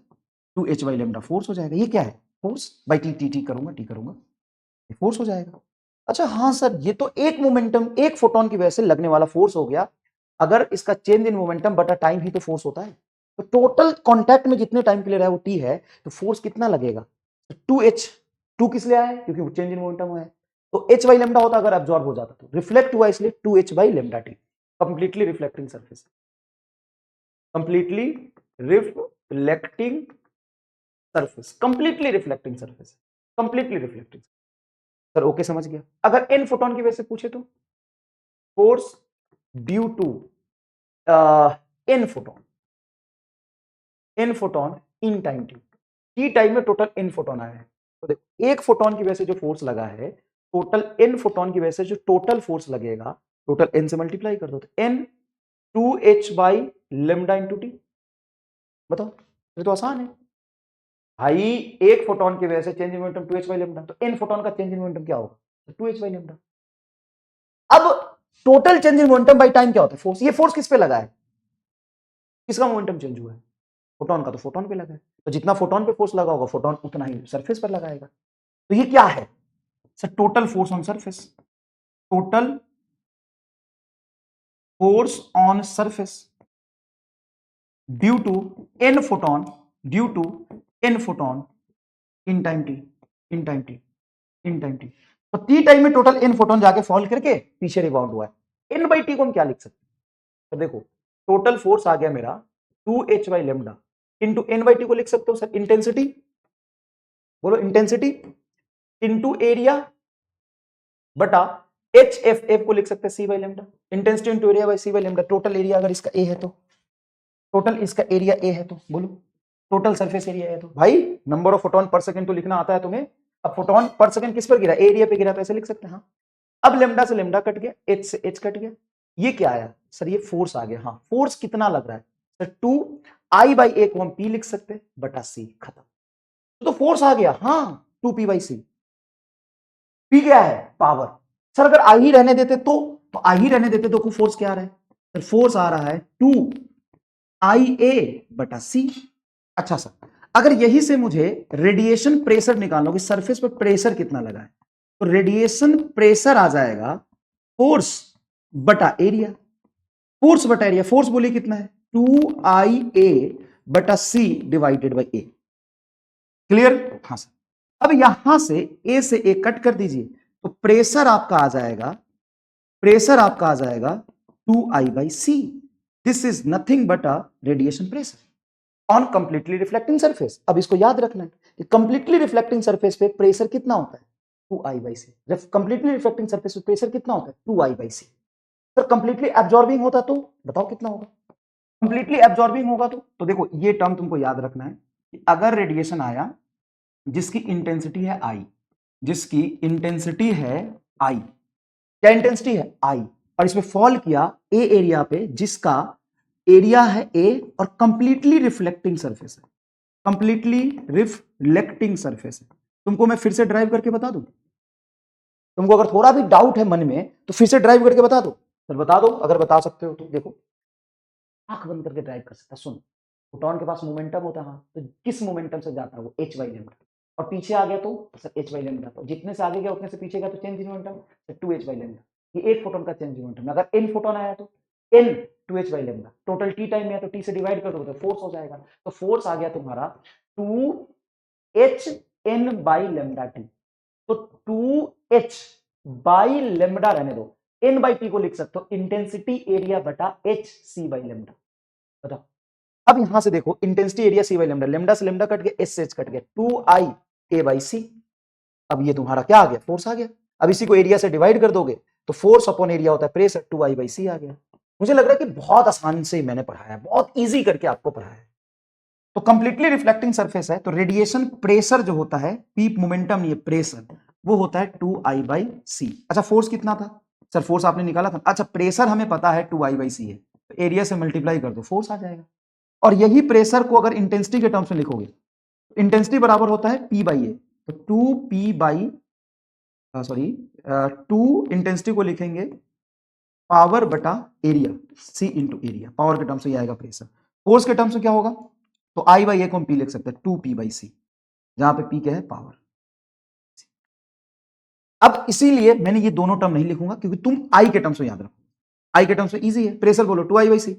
2h बाई लेमडा फोर्स हो जाएगा। ये क्या है फोर्स बाई टी करूंगा, टी करूंगा, ये फोर्स हो जाएगा। अच्छा हाँ सर ये तो एक मोमेंटम एक फोटोन की वजह से लगने वाला फोर्स हो गया, अगर इसका चेंज इन मोमेंटम बटा टाइम ही तो फोर्स होता है, तो टोटल कांटेक्ट में जितने टाइम के लिए रहा है वो टी है, तो फोर्स कितना लगेगा 2h, 2 किस लिए आया है क्योंकि वो चेंज इन मोमेंटम हुआ है, तो h बाई लेमडा होता अगर एब्जॉर्ब हो जाता, तो रिफ्लेक्ट हुआ इसलिए 2h by lambda T, completely reflecting surface, completely reflecting surface, completely reflecting surface, completely reflecting. Sir okay समझ गया। अगर n फोटोन की वजह से पूछे तो force due to n photon, n photon in time t time में टोटल n फोटोन आया है, तो देखो एक फोटोन की वजह से जो फोर्स लगा है, टोटल n फोटोन की वजह से जो टोटल फोर्स लगेगा, टोटल n से मल्टीप्लाई कर दो तो n 2h by lambda into T. बताओ ये तो आसान है भाई, एक फोटोन की वजह से change in momentum 2h by lambda, तो n फोटोन का चेंज इन मोमेंटम क्या होगा 2h बाई लेमडा। अब total change in momentum by time क्या होता है फोर्स, ये फोर्स किस पे लगा है, किसका मोमेंटम चेंज हुआ है फोटोन का, तो फोटोन पे लगा है, तो जितना फोटोन पे फोर्स लगा होगा फोटोन उतना ही सरफेस पर लगाएगा। तो ये क्या है sir total force on surface, total force on surface due to n photon, due to n photon in time T, in time T, in time T, तो टी टाइम में टोटल n फोटोन जाके fall करके पीछे rebound हुआ है। n by T को हम क्या लिख सकते हैं, तो देखो टोटल फोर्स आ गया मेरा 2h by lambda into n by T को लिख सकते हो सर इंटेंसिटी, बोलो इंटेंसिटी इंटू एरिया बटा एच एफ, एफ को लिख सकते हैं C by lambda, intensity into area by C by lambda. Total area अगर इसका ए है तो, टोटल इसका एरिया ए है तो बोलो टोटल सरफेस एरिया है तो, भाई number of photon per second तो लिखना आता है तुम्हें, अब फोटोन पर सेकंड किस पर गिरा एरिया पे गिरा, तो ऐसे लिख सकते हैं। हाँ अब लेमडा से लेमडा कट गया, एच से एच कट गया, ये क्या आया सर ये फोर्स आ गया। हाँ फोर्स कितना लग रहा है सर 2 आई बाई ए को हम पी लिख सकते हैं बटा सी, खत्म। तो फोर्स आ गया हाँ 2 पी बाई सी, पी क्या है पावर। सर अगर आई ही रहने देते तो आई ही रहने देते तो फोर्स क्या आ रहा है सर, फोर्स आ रहा है 2 आई ए बटा सी। अच्छा सर अगर यही से मुझे रेडिएशन प्रेशर निकालना हो कि सरफेस पर प्रेशर कितना लगा है, तो रेडिएशन प्रेशर आ जाएगा फोर्स बटा एरिया, फोर्स बटा एरिया, फोर्स बोलिए कितना है 2IA बटा C divided by A. Clear. हाँ सर अब यहां से ए से ए कट कर दीजिए, तो प्रेशर आपका आ जाएगा, प्रेशर आपका आ जाएगा 2I by C, this is nothing but a radiation pressure on completely reflecting surface. अब इसको याद रखना है कि कंप्लीटली रिफ्लेक्टिंग सरफेस पे प्रेशर कितना होता है 2I by C, completely reflecting surface पे प्रेशर कितना होता है 2I by C. Sir completely absorbing होता तो बताओ कितना होगा, कंप्लीटली एब्जॉर्बिंग होगा तो देखो ये टर्म तुमको याद रखना है कि अगर रेडिएशन आया जिसकी इंटेंसिटी है आई, जिसकी इंटेंसिटी है आई, क्या इंटेंसिटी है आई, और इसमें फॉल किया ए एरिया पे जिसका एरिया है ए और कंप्लीटली रिफ्लेक्टिंग सरफेस है, कंप्लीटली रिफ्लेक्टिंग सरफेस है। तुमको मैं फिर से ड्राइव करके बता दूं, तुमको अगर थोड़ा भी डाउट है मन में तो फिर से ड्राइव करके बता दो सर, बता दो अगर बता सकते हो तो। देखो आंख बंद करके ड्राइव कर सकता है। सुन, फोटोन के पास मोमेंटम होता है, तो किस मोमेंटम से जाता है वो h बाई लेमडा, और पीछे आ गया तो h बाई लेमडा, तो जितने से आगे गया उतने से पीछे गया तो change in momentum 2h by lambda. ये एक फोटोन का चेंज इन मोमेंटम। अगर n फोटोन आया तो n 2h by lambda, total t time में है तो t से डिवाइड कर दो तो फोर्स हो जाएगा। तो फोर्स आ गया तुम्हारा 2h n by lambda t। तो 2h बाई लेमडा रहने दो, n बाई t को लिख सकते हो इंटेंसिटी एरिया बटा h c बाई लेमडा। बताओ, अब यहां से देखो इंटेंसिटी area C by lambda, lambda से लेमडा कट गया, एस से एच कट गया, 2i a बाई सी। अब ये तुम्हारा क्या आ गया, फोर्स आ गया। अब इसी को एरिया से डिवाइड कर दोगे तो फोर्स अपॉन एरिया होता है प्रेशर, 2i बाई सी आ गया। मुझे लग रहा है कि बहुत आसान से मैंने पढ़ाया है, बहुत इजी करके आपको पढ़ाया है। तो कंप्लीटली रिफ्लेक्टिंग सरफेस है, तो रेडिएशन प्रेशर जो होता है, पीप मोमेंटम नहीं है प्रेशर, वो होता है 2i बाई सी। अच्छा फोर्स कितना था सर, फोर्स आपने निकाला था। अच्छा प्रेशर हमें पता है 2i बाई सी है, तो एरिया से मल्टीप्लाई कर दो, फोर्स आ जाएगा। और यही प्रेशर को अगर इंटेंसिटी के टर्म्स में लिखोगे, इंटेंसिटी बराबर होता है पी बाई ए, तो 2p बाई सॉरी 2 इंटेंसिटी को लिखेंगे पावर बटा एरिया, सी इंटू एरिया, पावर के टर्म्स में आएगा प्रेशर। फोर्स के टर्म्स में क्या होगा, तो आई बाई ए को हम पी लिख सकते हैं 2p बाई सी, जहां पे पी क्या है, पावर। अब इसीलिए मैंने ये दोनों टर्म नहीं लिखूंगा, क्योंकि तुम आई के टर्म्स में याद रखो। आई के टर्म्स में इजी है, प्रेशर बोलो 2i by C,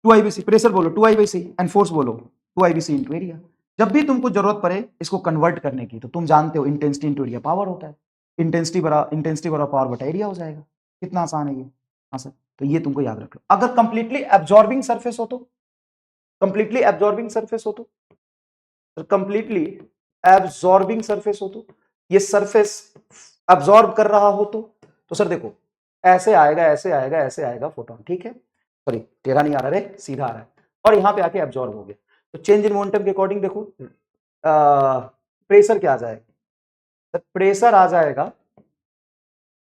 2i by C, pressure बोलो 2i by C, and force बोलो 2i by C into area. जब भी तुमको जरूरत पड़े इसको कन्वर्ट करने की, तो तुम जानते हो इंटेंसिटी इंटू एरिया पावर होता है, इंटेंसिटी बड़ा पावर बटा एरिया हो जाएगा। कितना आसान है ये। हाँ सर, तो ये तुमको याद रख लो। अगर कंप्लीटली एब्जॉर्बिंग सरफेस हो तो, कंप्लीटली एब्जॉर्बिंग सरफेस हो तो, कंप्लीटली एब्जॉर्बिंग सरफेस हो तो, ये सरफेस एब्जॉर्ब कर रहा हो तो सर देखो ऐसे आएगा, ऐसे आएगा, ऐसे आएगा फोटोन, ठीक है, सॉरी टेढ़ा नहीं आ रहा रे, सीधा आ रहा है, और यहां पे आके एब्जॉर्ब हो गया। तो चेंज इन मोमेंटम के अकॉर्डिंग देखो प्रेशर क्या आ जाएगा, प्रेशर आ जाएगा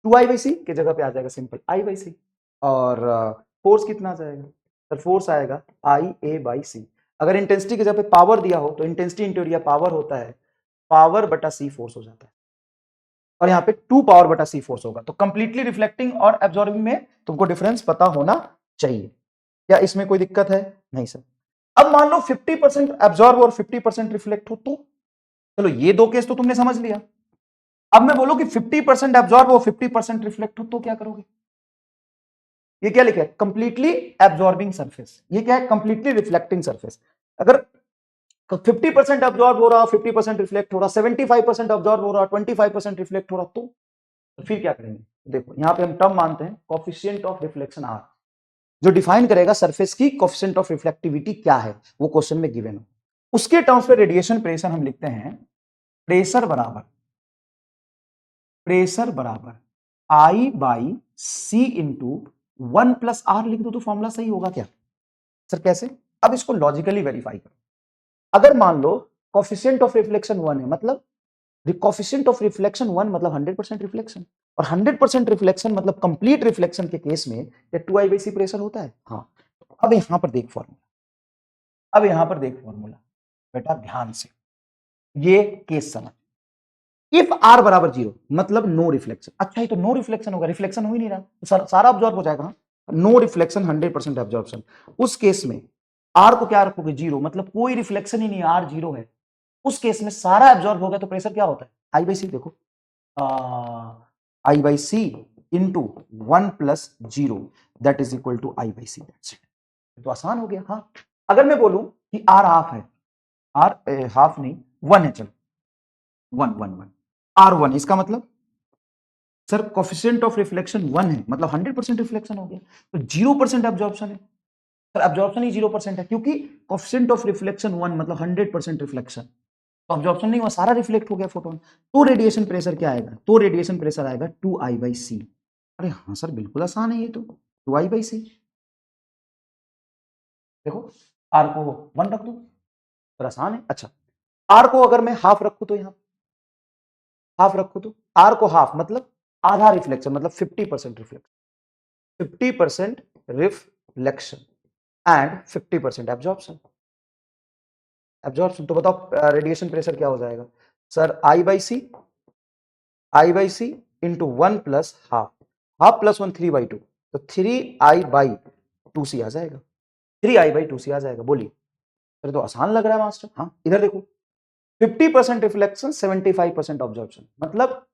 2i बाई सी के जगह पे आ जाएगा सिंपल i बाई सी, और फोर्स कितना आ जाएगा सर, फोर्स आएगा आई ए बाई सी। अगर इंटेंसिटी की जगह पे पावर दिया हो तो इंटेंसिटी इंटू एरिया पावर होता है, पावर बटा सी फोर्स हो जाता है, और यहाँ पे 2 पावर बटा सी फोर्स होगा। तो कंप्लीटली रिफ्लेक्टिंग और एब्जॉर्बिंग में तुमको डिफरेंस पता होना चाहिए। क्या इसमें कोई दिक्कत है, नहीं सर। अब मान लो 50% एब्जॉर्ब और 50% रिफ्लेक्ट हो तो, चलो ये दो केस तो तुमने समझ लिया। अब मैं बोलूं कि 50% एब्जॉर्ब और 50% रिफ्लेक्ट हो तो क्या करोगे। ये क्या लिखा है, कंप्लीटली एब्जॉर्बिंग सरफेस, ये क्या है, कंप्लीटली रिफ्लेक्टिंग सरफेस। अगर 50% एब्जॉर्ब हो रहा, 50% रिफ्लेक्ट हो रहा, 75% एब्जॉर्ब हो रहा, 25% रिफ्लेक्ट हो रहा, तो फिर क्या करेंगे। देखो यहां पे हम टर्म मानते हैं कोफिशिएंट ऑफ रिफ्लेक्शन आर, जो डिफाइन करेगा सरफेस की कोफिशिएंट ऑफ रिफ्लेक्टिविटी क्या है, वो क्वेश्चन में गिवन हो। उसके टर्म्स में रेडिएशन प्रेशर हम लिखते हैं, प्रेशर बराबर I by C into 1 plus R लिख दो तो फॉर्मूला सही होगा क्या सर, कैसे। अब इसको लॉजिकली वेरीफाई करो। अगर मान लो कोफिशिएंट ऑफ रिफ्लेक्शन 1 है, मतलब कोफिशिएंट ऑफ रिफ्लेक्शन 1 मतलब 100% रिफ्लेक्शन, और 100% रिफ्लेक्शन मतलब कंप्लीट रिफ्लेक्शन के केस में ये 2i बाई सी प्रेशर होता है। हाँ, अब यहां पर देख फॉर्मूला, अब यहां पर देख फॉर्मूला बेटा ध्यान से, ये केस समझ। इफ आर बराबर 0 मतलब नो रिफ्लेक्शन। अच्छा ये तो नो रिफ्लेक्शन होगा, रिफ्लेक्शन हो ही नहीं रहा तो सारा अब्जॉर्ब हो जाएगा। नो रिफ्लेक्शन 100% एब्जॉर्प्शन, उस केस में आर को क्या रखोगे 0, मतलब कोई रिफ्लेक्शन ही नहीं, आर 0 है। उस केस में सारा एब्जॉर्ब हो गया तो प्रेशर क्या होता है, आई बाई सी। देखो I by C into 1 plus 0 that is equal to I by C, तो आसान हो गया। हाँ, अगर मैं बोलूं कि आर हाफ है, आर हाफ नहीं 1 है, चलो 1 आर 1, इसका मतलब सर कोफिशिएंट ऑफ रिफ्लेक्शन 1 है, मतलब 100% रिफ्लेक्शन हो गया, तो 0% एब्जॉर्प्शन है सर, एब्जॉर्प्शन ही 0% है, क्योंकि कोफिशिएंट ऑफ रिफ्लेक्शन 1 मतलब 100% रिफ्लेक्शन, तो एब्जॉर्प्शन नहीं हुआ, सारा रिफ्लेक्ट हो गया फोटोन। तो रेडिएशन प्रेशर क्या आएगा, तो रेडिएशन प्रेशर आएगा 2i बाई सी। अरे हाँ सर बिल्कुल आसान है ये तो, 2i बाई सी। देखो आर को 1 रख दो, पर आसान है। अच्छा आर को अगर मैं हाफ रखू तो, यहां हाफ रखू तो, आर को हाफ मतलब आधा रिफ्लेक्शन, मतलब 50% reflection, 50% reflection and 50% absorption. Absorption तो बताओ रेडिएशन प्रेशर क्या हो जाएगा sir, I by C into 1 plus half, half plus 1 3/2, तो 3i बाई 2c आ जाएगा, 3i/2c आ जाएगा। बोलिए, अरे तो आसान लग रहा है मास्टर। हाँ, इधर देखो, 50% रिफ्लेक्शन, 75% ऑब्जॉर्प्शन, मतलब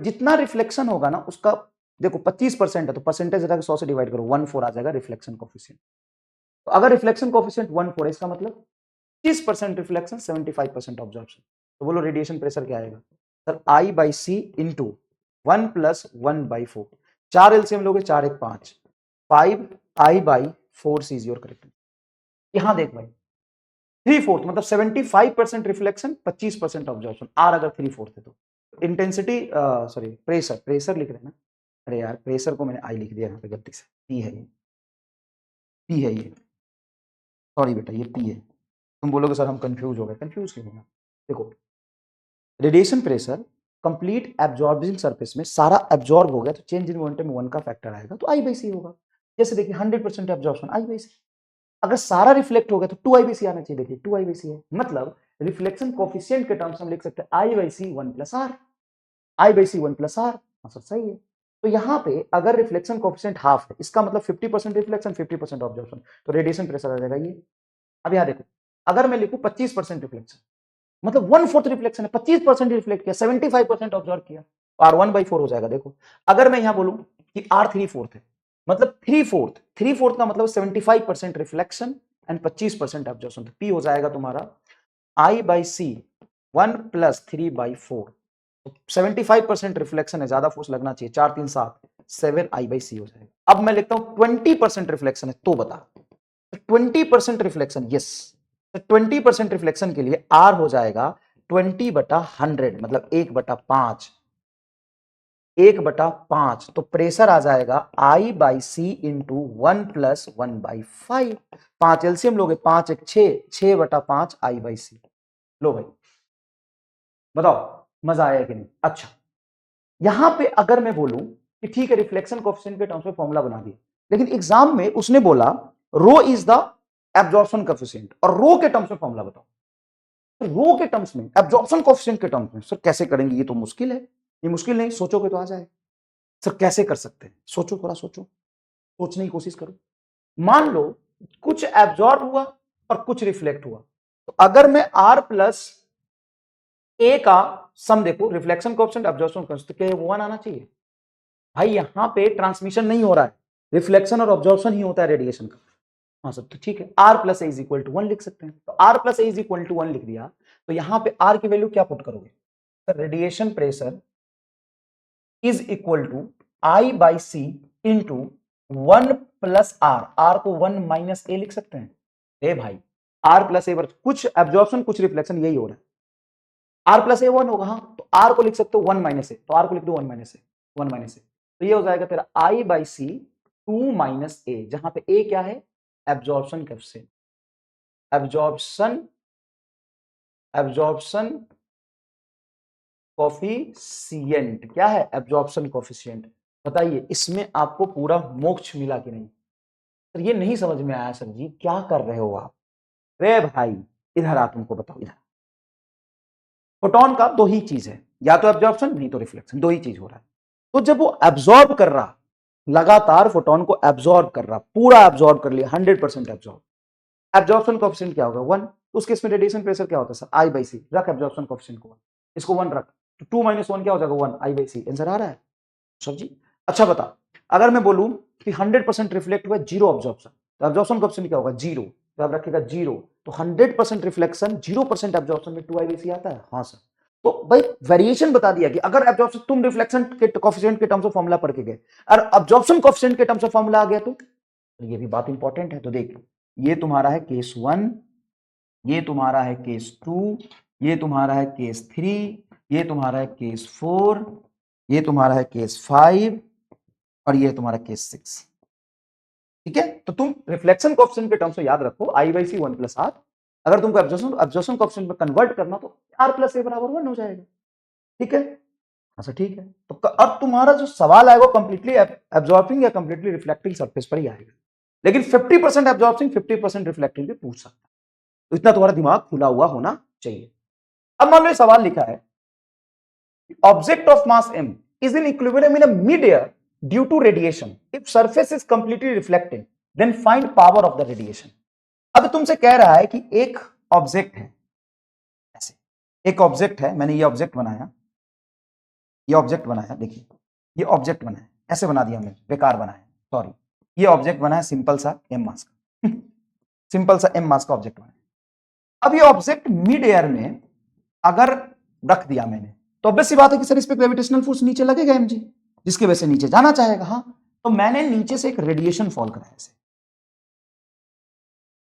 जितना रिफ्लेक्शन होगा ना उसका, देखो 25% है तो परसेंटेज 100 से डिवाइड करो, 14 आ जाएगा रिफ्लेक्शन कोफिशिएंट। तो अगर रिफ्लेक्शन कोफिशिएंट 14 है, इसका मतलब 30% रिफ्लेक्शन, 75% ऑब्जॉर्प्शन। तो बोलो रेडिएशन प्रेशर क्या आएगा सर? I/C इंटू 1 + 1/4, 4 एलसीएम लोगे, 4 1 5, 5I/4C इज योर करेक्ट। यहां देख भाई, 3/4 मतलब 75% रिफ्लेक्शन, 25% ऑब्जॉर्प्शन। आर अगर 3/4 है तो इंटेंसिटी, सॉरी प्रेशर लिख रहे हैं ना, अरे यार प्रेशर को मैंने आई लिख दिया यहाँ पे गलती से, पी है ये, पी है ये, सॉरी बेटा ये पी है। तुम बोलोगे सर हम कंफ्यूज हो गए, कंफ्यूज क्यों होगा? देखो, radiation pressure complete absorbing surface में सारा एब्जॉर्ब हो गया तो चेंज इन मोमेंटम में 1 का फैक्टर आएगा तो I/C होगा। जैसे देखिए 100% एब्जॉर्प्शन, I/C। अगर सारा रिफ्लेक्ट हो गया तो 2I/C आना चाहिए, देखिए 2I/C है, मतलब रिफ्लेक्शन कोफिशिएंट के टर्म्स में लिख सकते हैं I/C 1 + R, I/C 1 + R। Answer सही है। तो यहाँ पे अगर रिफ्लेक्शन कोफिशिएंट हाफ है, इसका मतलब 50% रिफ्लेक्शन, 50% ऑब्जॉर्प्शन, तो रेडिएशन प्रेशर आ जाएगा ये। अब यहाँ देखो, अगर मैं लिखूं 25% रिफ्लेक्शन, मतलब 1/4 रिफ्लेक्शन है, 25% रिफ्लेक्ट किया, 75% ऑब्जर्व किया, R1/4 हो जाएगा। देखो, अगर मैं यहां बोलूं कि R3/4 है, मतलब 3/4 का मतलब 75% रिफ्लेक्शन एंड 25% ऑब्जर्वेशन, तो P हो जाएगा तुम्हारा I/C 1 + 3/4। 75% रिफ्लेक्शन है, ज्यादा फोर्स लगना चाहिए, 4 3 7, 7I/C हो जाएगा। अब मैं लिखता हूं 20% रिफ्लेक्शन है, तो बता 20% रिफ्लेक्शन, यस, 20% रिफ्लेक्शन के लिए R हो जाएगा 20/100, मतलब 1/5, 1/5। तो प्रेशर आ जाएगा I/C इंटू 1 + 1/5। 5 एलसीएम लोगे, 5 1 6, 6/5 I/C। लो भाई बताओ मजा आया कि नहीं? अच्छा, यहां पे अगर मैं बोलूं कि ठीक है रिफ्लेक्शन कोएफिशिएंट के टर्म्स में फॉर्मूला बना दिया, लेकिन एग्जाम में उसने बोला रो इज द एब्जॉर्प्शन कोएफिशिएंट, और रो के टर्म्स में फॉर्मूला बताओ। रो के टर्म्स में, एब्जॉर्प्शन कोएफिशिएंट के टर्म्स में, सर कैसे करेंगे? ये तो मुश्किल है। ये मुश्किल नहीं, सोचोगे तो आ जाए। सर कैसे कर सकते हैं? सोचो, थोड़ा सोचो, सोचने की कोशिश करो। मान लो कुछ एब्जॉर्ब हुआ और कुछ रिफ्लेक्ट हुआ, तो अगर मैं R प्लस ए का सम देखो, रिफ्लेक्शन कोएफिशिएंट एब्जॉर्प्शन कोएफिशिएंट, तो क्या 1 आना चाहिए? भाई यहां पे ट्रांसमिशन नहीं हो रहा है, रिफ्लेक्शन और ऑब्जॉर्प्शन ही होता है रेडिएशन का। हाँ सर, तो ठीक है, R + A = 1 लिख सकते हैं। तो R + A = 1 लिख दिया, तो यहां पे R की वैल्यू क्या पुट करोगे? Radiation pressure is equal to I/C into 1 + R। R को 1 - A लिख सकते हैं। ए भाई, R + A कुछ एब्जॉर्प्शन कुछ रिफ्लेक्शन, यही हो रहा है। R + A 1 होगा, हाँ, तो R को लिख सकते हो 1 - A, तो R को लिख दो 1 - A, 1 - A। तो ये हो जाएगा तेरा I/C 2 - A, जहां पे A क्या है? Absorption coefficient. Absorption absorption coefficient क्या है? Absorption coefficient. बताइए इसमें आपको पूरा मोक्ष मिला कि नहीं? सर ये नहीं समझ में आया सर जी, क्या कर रहे हो आप? रे भाई इधर आ, तुमको बताओ इधर। फोटोन का दो ही चीज है, या तो एब्जॉर्प्शन नहीं तो रिफ्लेक्शन, दो ही चीज हो रहा है। तो जब वो एब्जॉर्ब कर रहा, लगातार फोटोन को एब्जॉर्ब कर रहा, पूरा एब्जॉर्ब कर लिया, 100% एब्जॉर्ब, एब्जॉर्प्शन कोएफिशिएंट क्या होगा? 1। उस केस में रेडिएशन प्रेशर क्या होता है सर? I/C। रख एब्जॉर्प्शन कोएफिशिएंट को 1, इसको 1 रख, तो 2 - 1 क्या हो जाएगा? 1 I/C। आंसर आ रहा है सर जी? अच्छा बता, अगर मैं बोलूं कि 100% रिफ्लेक्ट हुआ, 0 ऑब्जॉर्प्शन, तो एब्जॉर्प्शन कोएफिशिएंट क्या होगा? 0। तो आप रखिएगा 0, तो 100% रिफ्लेक्शन, 0% एब्जॉर्प्शन में 2I/C आता है। हाँ सर। तो भाई वेरिएशन बता दिया कि अगर एब्जॉर्प्शन, तुम रिफ्लेक्शन के कोएफिशिएंट के टर्म्स ऑफ फॉर्मूला पढ़ के गए और एब्जॉर्प्शन कोएफिशिएंट के टर्म्स ऑफ फॉर्मूला आ गया, तो ये भी बात इंपॉर्टेंट है। तो देख, ये तुम्हारा है केस 1, ये तुम्हारा है केस 2, ये तुम्हारा है केस 3, ये तुम्हारा है केस 4, ये तुम्हारा है केस 5, और ये तुम्हारा केस 6। ठीक है, तो तुम रिफ्लेक्शन कोएफिशिएंट के टर्म्स में याद रखो I/C 1 + R। अगर तुमको एब्जॉर्प्शन कोएफिशिएंट में कन्वर्ट करना तो R + A = 1 हो जाएगा। ठीक है, अच्छा ठीक है। तो अब तुम्हारा जो सवाल आएगा कंप्लीटली एब्जॉर्बिंग या कंप्लीटली रिफ्लेक्टिंग सरफेस पर ही आएगा, लेकिन 50% एब्जॉर्बिंग 50% रिफ्लेक्टिंग भी पूछ सकता है। तो इतना तुम्हारा दिमाग खुला हुआ होना चाहिए। अब मान लो सवाल लिखा है, object of mass m is in equilibrium in a mid-air due to radiation if surface is completely reflecting then find power of the radiation. अब तुमसे कह रहा है कि एक ऑब्जेक्ट है, ऐसे एक ऑब्जेक्ट है, मैंने ये ऑब्जेक्ट बनाया, ये ऑब्जेक्ट बनाया, देखिए ये ऑब्जेक्ट बनाया, ऐसे बना दिया हमने, बेकार बनाया, सॉरी, ये ऑब्जेक्ट बनाया सिंपल सा एम मास का सिंपल सा एम मास का ऑब्जेक्ट बनाया। अब ये ऑब्जेक्ट मिड एयर में अगर रख दिया मैंने, तो ऑब्वियस सी बात है कि सर इस पे ग्रेविटेशनल फोर्स नीचे लगेगा mg, जिसकी वजह से नीचे जाना चाहेगा। हाँ, तो मैंने नीचे से एक रेडिएशन फॉल कराया ऐसे,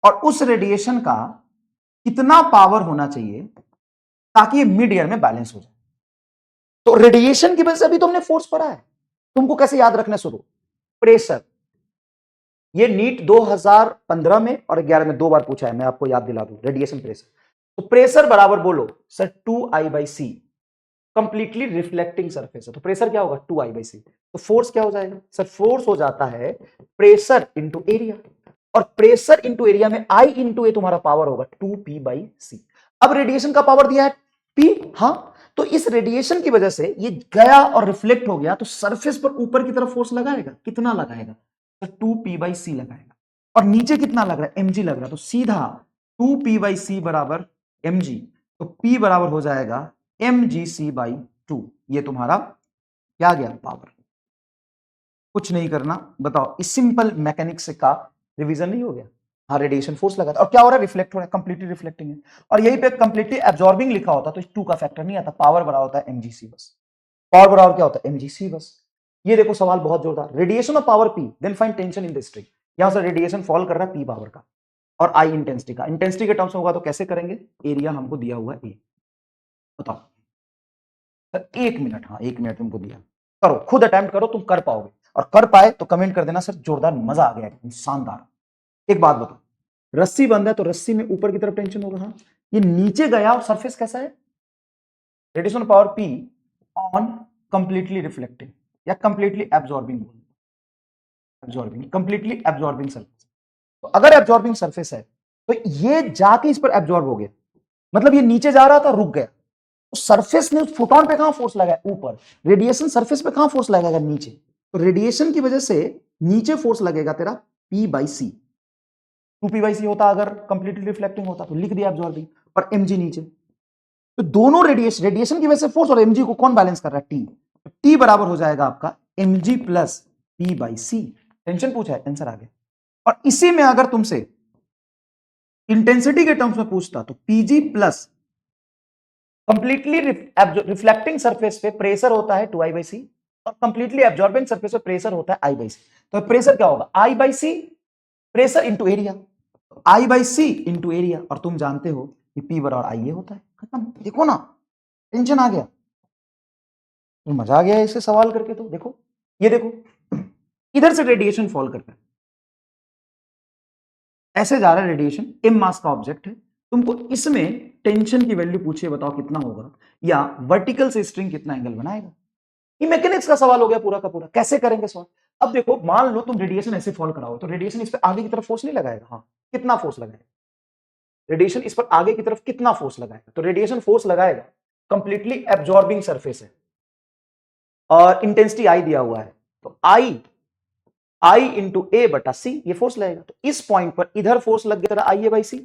और उस रेडिएशन का कितना पावर होना चाहिए ताकि ये मिड एयर में बैलेंस हो जाए। तो रेडिएशन की वजह से अभी तुमने फोर्स पढ़ा है, तुमको कैसे याद रखना शुरू, प्रेशर। ये नीट 2015 में और 11 में 2 बार पूछा है, मैं आपको याद दिला दूं, रेडिएशन प्रेशर। तो प्रेशर बराबर बोलो sir 2I/c, completely reflecting surface है, तो प्रेशर क्या होगा 2I/c। तो फोर्स क्या हो जाएगा सर, फोर्स हो जाता है प्रेशर इंटू एरिया, और प्रेशर इंटू एरिया में I इंटू ए तुम्हारा पावर होगा 2P/c। अब रेडिएशन का पावर दिया है P, हाँ, तो इस रेडिएशन की वजह से ये गया और रिफ्लेक्ट हो गया, तो सरफेस पर ऊपर की तरफ फोर्स लगाएगा, कितना लगाएगा, तो 2P/c लगाएगा, और नीचे कितना लग रहा है mg लग रहा है, तो सीधा 2P/c बराबर mg, तो P बराबर हो जाएगा mgc/2। ये तुम्हारा क्या गया पावर। कुछ नहीं करना, बताओ इस सिंपल मैकेनिक्स का रिवीजन नहीं हो गया। हाँ, रेडिएशन फोर्स लगा था और क्या हो रहा है, रिफ्लेक्ट हो रहा है, कंप्लीटली रिफ्लेक्टिंग है, और यहीं पे कंप्लीटली एब्जॉर्बिंग लिखा होता तो इस 2 का फैक्टर नहीं आता, पावर बराबर होता है mgc बस, पावर बराबर क्या होता है mgc बस। ये देखो सवाल बहुत जोरदार, radiation of power P, then find tension in the string. यहां से रेडिएशन फॉल कर रहा है P पावर का और I इंटेंसिटी का, इंटेंसिटी के टर्म्स में होगा तो कैसे करेंगे, एरिया हमको दिया हुआ है A, बताओ सर 1 मिनट, हाँ 1 मिनट तुमको दिया, करो खुद अटेम्प्ट करो, तुम कर पाओगे, और कर पाए तो कमेंट कर देना सर जोरदार, मजा आ गया एकदम शानदार। एक बात बताओ, रस्सी बंद है तो रस्सी में ऊपर की तरफ टेंशन होगा, हाँ, ये नीचे गया और सरफेस कैसा है, radiation power P on completely reflecting या completely absorbing, completely absorbing surface. तो अगर एब्जॉर्बिंग सरफेस है तो ये जाके इस पर एब्जॉर्ब हो गया, मतलब ये नीचे जा रहा था रुक गया, तो सरफेस ने उस फोटोन पे कहां फोर्स लगाया, ऊपर, रेडिएशन सरफेस पे कहां फोर्स लगाएगा, नीचे, तो रेडिएशन की वजह से नीचे फोर्स लगेगा तेरा P/c, 2P/c होता अगर कंप्लीटली रिफ्लेक्टिंग होता, तो लिख दिया एब्जॉर्बिंग, और mg नीचे, तो दोनों रेडिएशन की वजह से फोर्स और mg को कौन बैलेंस कर रहा है, T, तो T बराबर हो जाएगा आपका mg प्लस P/c। टेंशन पूछा है, आंसर आ गया। और इसी में अगर तुमसे इंटेंसिटी के टर्म्स में पूछता तो Pg plus completely reflecting surface पे प्रेशर होता है 2I/c, और कंप्लीटली एब्जॉर्बिंग सरफेस पे प्रेशर होता है I/c। तो प्रेशर क्या होगा, I/c, pressure into area, I/c into area, और तुम जानते हो कि P बराबर I होता है, खत्म। देखो ना, टेंशन आ गया, तो मजा आ गया इसे सवाल करके। तो देखो, ये देखो इधर से रेडिएशन फॉल करता है, ऐसे जा रहा है रेडिएशन, एम मास का ऑब्जेक्ट है, तुमको इसमें टेंशन की वैल्यू पूछिए, बताओ कितना होगा, या वर्टिकल से स्ट्रिंग कितना एंगल बनाएगा। ये मैकेनिक्स का सवाल हो गया पूरा का पूरा, कैसे करेंगे सवाल। अब देखो, मान लो तुम रेडिएशन ऐसे फॉल कराओ, तो रेडिएशन इस पर आगे की तरफ फोर्स नहीं लगाएगा, हाँ, कितना फोर्स लगाएगा, रेडिएशन इस पर आगे की तरफ कितना फोर्स लगाएगा, तो रेडिएशन फोर्स लगाएगा, कंप्लीटली एब्जॉर्बिंग सरफेस है और इंटेंसिटी आई दिया हुआ है, तो I इंटू ए बटा सी, ये फोर्स लगेगा। तो इस पॉइंट पर इधर फोर्स लग गया IA/c,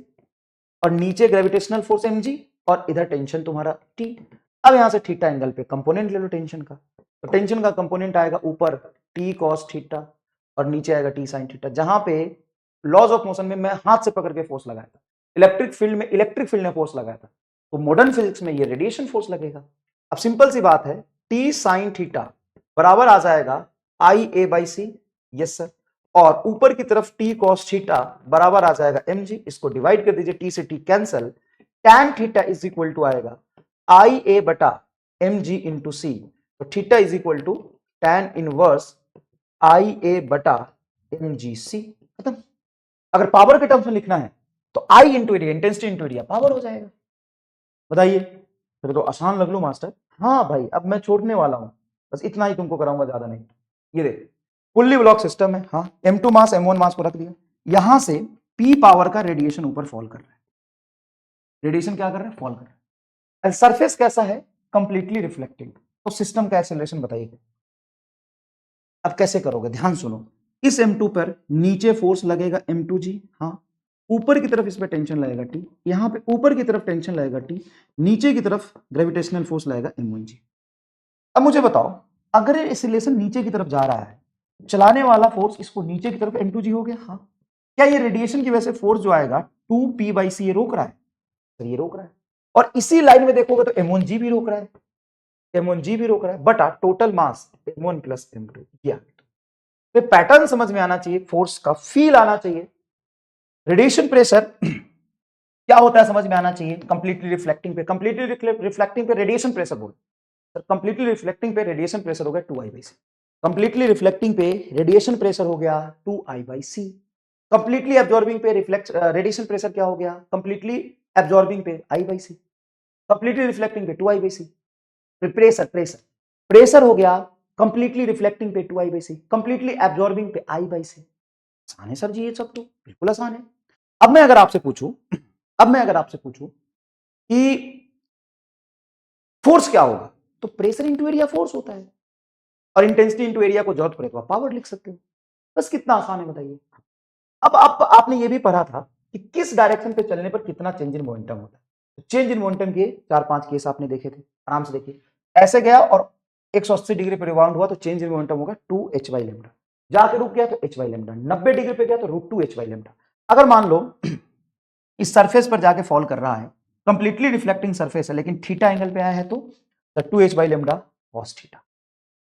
और नीचे ग्रेविटेशनल फोर्स mg, और इधर टेंशन तुम्हारा T। अब यहां से थीटा एंगल पे कंपोनेंट ले लो टेंशन का, तो टेंशन का कंपोनेंट आएगा ऊपर T cos थीटा, और नीचे आएगा T sin थीटा। जहां पे लॉज ऑफ मोशन में मैं हाथ से पकड़ के फोर्स लगाया था, इलेक्ट्रिक फील्ड में इलेक्ट्रिक फील्ड ने फोर्स लगाया था, तो मॉडर्न फिजिक्स में ये रेडिएशन फोर्स लगेगा। अब सिंपल सी बात है, T sin थीटा बराबर आ जाएगा IA/c, यस सर, और ऊपर की तरफ T cos थीटा बराबर आ जाएगा mg, इसको डिवाइड कर दीजिए, T से T cancel, tan theta is equal to आएगा IA बटा mg इंटू c, तो theta is equal to tan inverse IA बटा mgc, खत्म। अगर पावर के टर्म्स में लिखना है तो I into area, intensity into area, power हो जाएगा। बताइए, फिर तो आसान लग लो मास्टर। हाँ भाई, अब मैं छोड़ने वाला हूं, बस इतना ही तुमको कराऊंगा, ज्यादा नहीं। ये देख, फुल्ली ब्लॉक सिस्टम है, हाँ, M2 मास M1 मास को रख दिया, यहां से P पावर का रेडिएशन ऊपर फॉल कर रहा है, रेडिएशन क्या कर रहा है, फॉल कर रहा है, सरफेस कैसा है, कंप्लीटली रिफ्लेक्टिंग, तो सिस्टम का एक्सेलरेशन बताइए। अब कैसे करोगे, ध्यान सुनो, इस M2 पर नीचे फोर्स लगेगा M2G, हाँ, ऊपर की तरफ इस पर टेंशन लगेगा T, यहां पे ऊपर की तरफ टेंशन लगेगा T, नीचे की तरफ ग्रेविटेशनल फोर्स लगेगा M1G। अब मुझे बताओ, अगर ये एक्सीलरेशन नीचे की तरफ जा रहा है, चलाने वाला फोर्स इसको नीचे की तरफ M2G हो गया, हाँ, क्या ये रेडिएशन की वजह से फोर्स जो आएगा 2P/C ये रोक रहा है? तो ये रोक रहा है। और इसी लाइन में देखोगे तो M1G भी रोक रहा है, M1G भी रोक रहा है, बटा total mass M1 plus M2 किया। तो पैटर्न समझ में आना चाहिए, फोर्स का फील आना चाहिए। रेडिएशन प्रेशर क्या होता है समझ में आना चाहिए। कंप्लीटली रिफ्लेक्टिंग पे रेडिएशन प्रेशर बोल, कंप्लीटली रिफ्लेक्टिंग पे रेडिएशन प्रेशर हो गया 2I/C। कंप्लीटली रिफ्लेक्टिंग पे रेडिएशन प्रेशर हो गया 2I/C। कंप्लीटली एब्जॉर्बिंग पे रेडिएशन प्रेशर क्या हो गया, कंप्लीटली एब्जॉर्बिंग पे I/C, कंप्लीटली रिफ्लेक्टिंग पे 2I/C। प्रेशर प्रेशर प्रेशर हो गया कंप्लीटली रिफ्लेक्टिंग पे 2I/C, कंप्लीटली एब्जॉर्बिंग पे I/C। आसान है सर जी, ये सब तो बिल्कुल आसान है। अब मैं अगर आपसे पूछूं कि फोर्स क्या होगा, तो प्रेशर इंटू एरिया फोर्स होता है, और इंटेंसिटी इंटू एरिया को जरूरत पड़े तो आप पावर लिख सकते हो। बस कितना आसान है बताइए। अब आपने ये भी पढ़ा था कि किस डायरेक्शन पे चलने पर कितना चेंज इन मोमेंटम होता है। तो चेंज इन मोमेंटम के 4-5 केस आपने देखे थे, आराम से देखिए। ऐसे गया और 180 डिग्री पे रिबाउंड हुआ तो चेंज इन मोमेंटम होगा 2h/λ। जाके रुक गया तो h/λ, 90 डिग्री पे गया तो √2h/λ। अगर मान लो इस सरफेस पर जाके फॉल कर रहा है, कंप्लीटली रिफ्लेक्टिंग सरफेस है, लेकिन थीटा एंगल पे आया है, तो 2h/λ cos थीटा।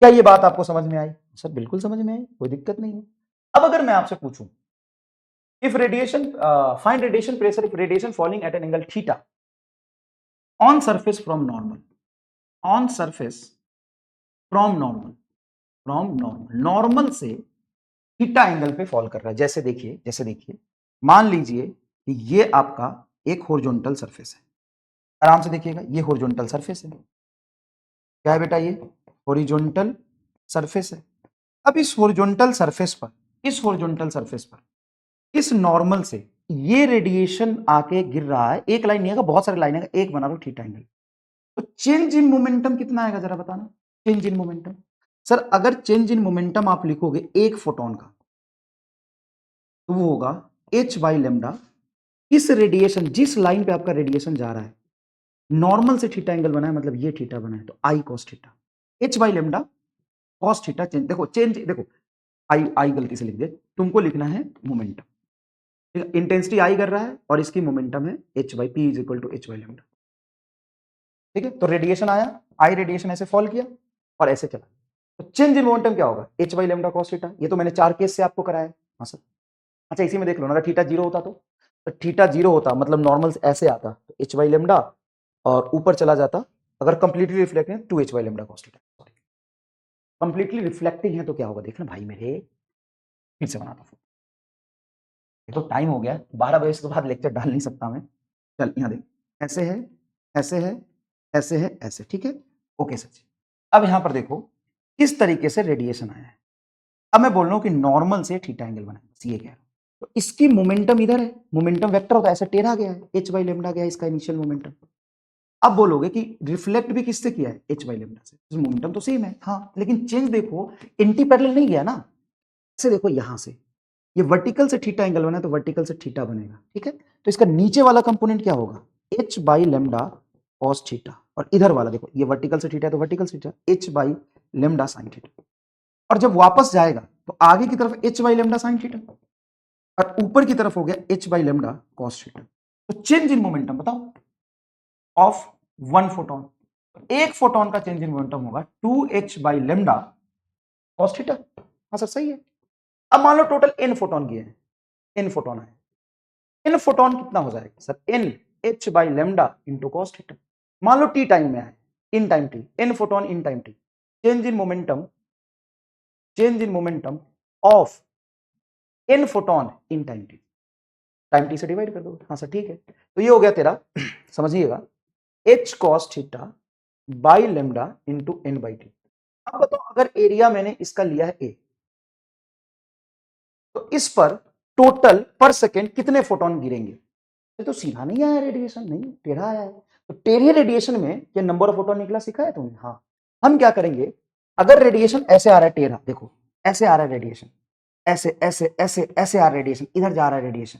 क्या ये बात आपको समझ में आई? सर बिल्कुल समझ में आई, कोई दिक्कत नहीं है। अब अगर मैं आपसे पूछूं if radiation find radiation pressure if radiation falling at an angle theta on surface from normal, on surface from normal से थीटा एंगल पे फॉल कर रहा है। जैसे देखिए मान लीजिए कि ये आपका एक हॉरिजॉन्टल सरफेस है, आराम से देखिएगा, ये हॉरिजॉन्टल सरफेस है। क्या है बेटा, ये हॉरिजॉन्टल सरफेस है। अब इस हॉरिजॉन्टल सरफेस पर इस नॉर्मल से ये रेडिएशन आके गिर रहा है, एक लाइन नहीं आएगा, बहुत सारे लाइन आएगा, एक बना लो थीटा एंगल। तो चेंज इन मोमेंटम कितना आएगा जरा बताना। चेंज इन मोमेंटम, सर अगर चेंज इन मोमेंटम आप लिखोगे एक फोटोन का, तो वो होगा h/λ। इस रेडिएशन, जिस लाइन पे आपका रेडिएशन जा रहा है, नॉर्मल से थीटा एंगल बना है, मतलब ये थीटा बना है, तो I cos theta, h/λ cos theta. Change देखो आई गलती से लिख दिया, तुमको लिखना है मोमेंटम। इंटेंसिटी आई कर रहा है और इसकी मोमेंटम है h/p = h/λ। ठीक है, तो रेडिएशन आया, आई रेडिएशन ऐसे फॉल किया और ऐसे चला, तो चेंज इन मोमेंटम क्या होगा, h/λ cos थीटा। ये तो मैंने 4 केस से आपको कराया। हाँ सर, अच्छा इसी में देख लो ना, अगर थीटा 0 होता तो थीटा 0 होता मतलब नॉर्मल ऐसे आता तो h/λ, और ऊपर चला जाता, अगर कंप्लीटली रिफ्लेक्टिंग है 2h/λ cos theta. Completely reflecting है तो क्या होगा देखना भाई मेरे, फिर से बनाता हूं, तो टाइम हो गया, 12 बजे के बाद लेक्चर डाल नहीं सकता मैं। चल यहाँ देख, ऐसे है, ऐसे है, ऐसे है, ऐसे, ठीक है, ओके सर जी। अब यहाँ पर देखो किस तरीके से रेडिएशन आया है। अब मैं बोल रहा हूँ कि नॉर्मल से थीटा एंगल बना, बस ये कह रहा हूँ। तो इसकी मोमेंटम इधर है, मोमेंटम वेक्टर होता है, ऐसे टेढ़ा गया है, h/λ गया है इसका इनिशियल मोमेंटम। अब बोलोगे कि रिफ्लेक्ट भी किससे किया है, h/λ से, मोमेंटम तो सेम है, हाँ, लेकिन चेंज देखो, एंटी पैरेलल नहीं गया ना। ऐसे देखो, यहां से ये वर्टिकल से थीटा एंगल बना है तो वर्टिकल से थीटा बनेगा, ठीक है। तो इसका नीचे वाला कंपोनेंट क्या होगा, h/λ cos थीटा, और इधर वाला देखो, ये वर्टिकल से थीटा है तो वर्टिकल से थीटा, h/λ sin थीटा। और जब वापस जाएगा तो आगे की तरफ h/λ sin थीटा, और ऊपर की तरफ हो गया h/λ cos थीटा। तो चेंज इन मोमेंटम बताओ ऑफ वन फोटोन, एक फोटोन का चेंज इन मोमेंटम होगा 2h/λ cos थीटा। हाँ सर सही है। अब मान लो टोटल n फोटोन किए हैं, n फोटोन है, n फोटोन कितना हो जाएगा sir, n h/λ into cos theta. मान लो t टाइम में है, इन time t, n photon in time t, change in momentum of n photon in time t से डिवाइड कर दो। हाँ सर ठीक है, तो ये हो गया तेरा समझिएगा h cos theta by lambda into n/t। अब बताओ अगर एरिया मैंने इसका लिया है a, तो इस पर टोटल पर सेकेंड कितने फोटोन गिरेंगे। ये तो सीधा नहीं आया रेडिएशन, नहीं टेढ़ा आया है, तो टेढ़े रेडिएशन में क्या नंबर ऑफ फोटोन निकला, सीखा है तुमने। हाँ, हम क्या करेंगे, अगर रेडिएशन ऐसे आ रहा है टेढ़ा, देखो ऐसे आ रहा है रेडिएशन, ऐसे ऐसे ऐसे ऐसे आ रेडिएशन, इधर जा रहा है रेडिएशन,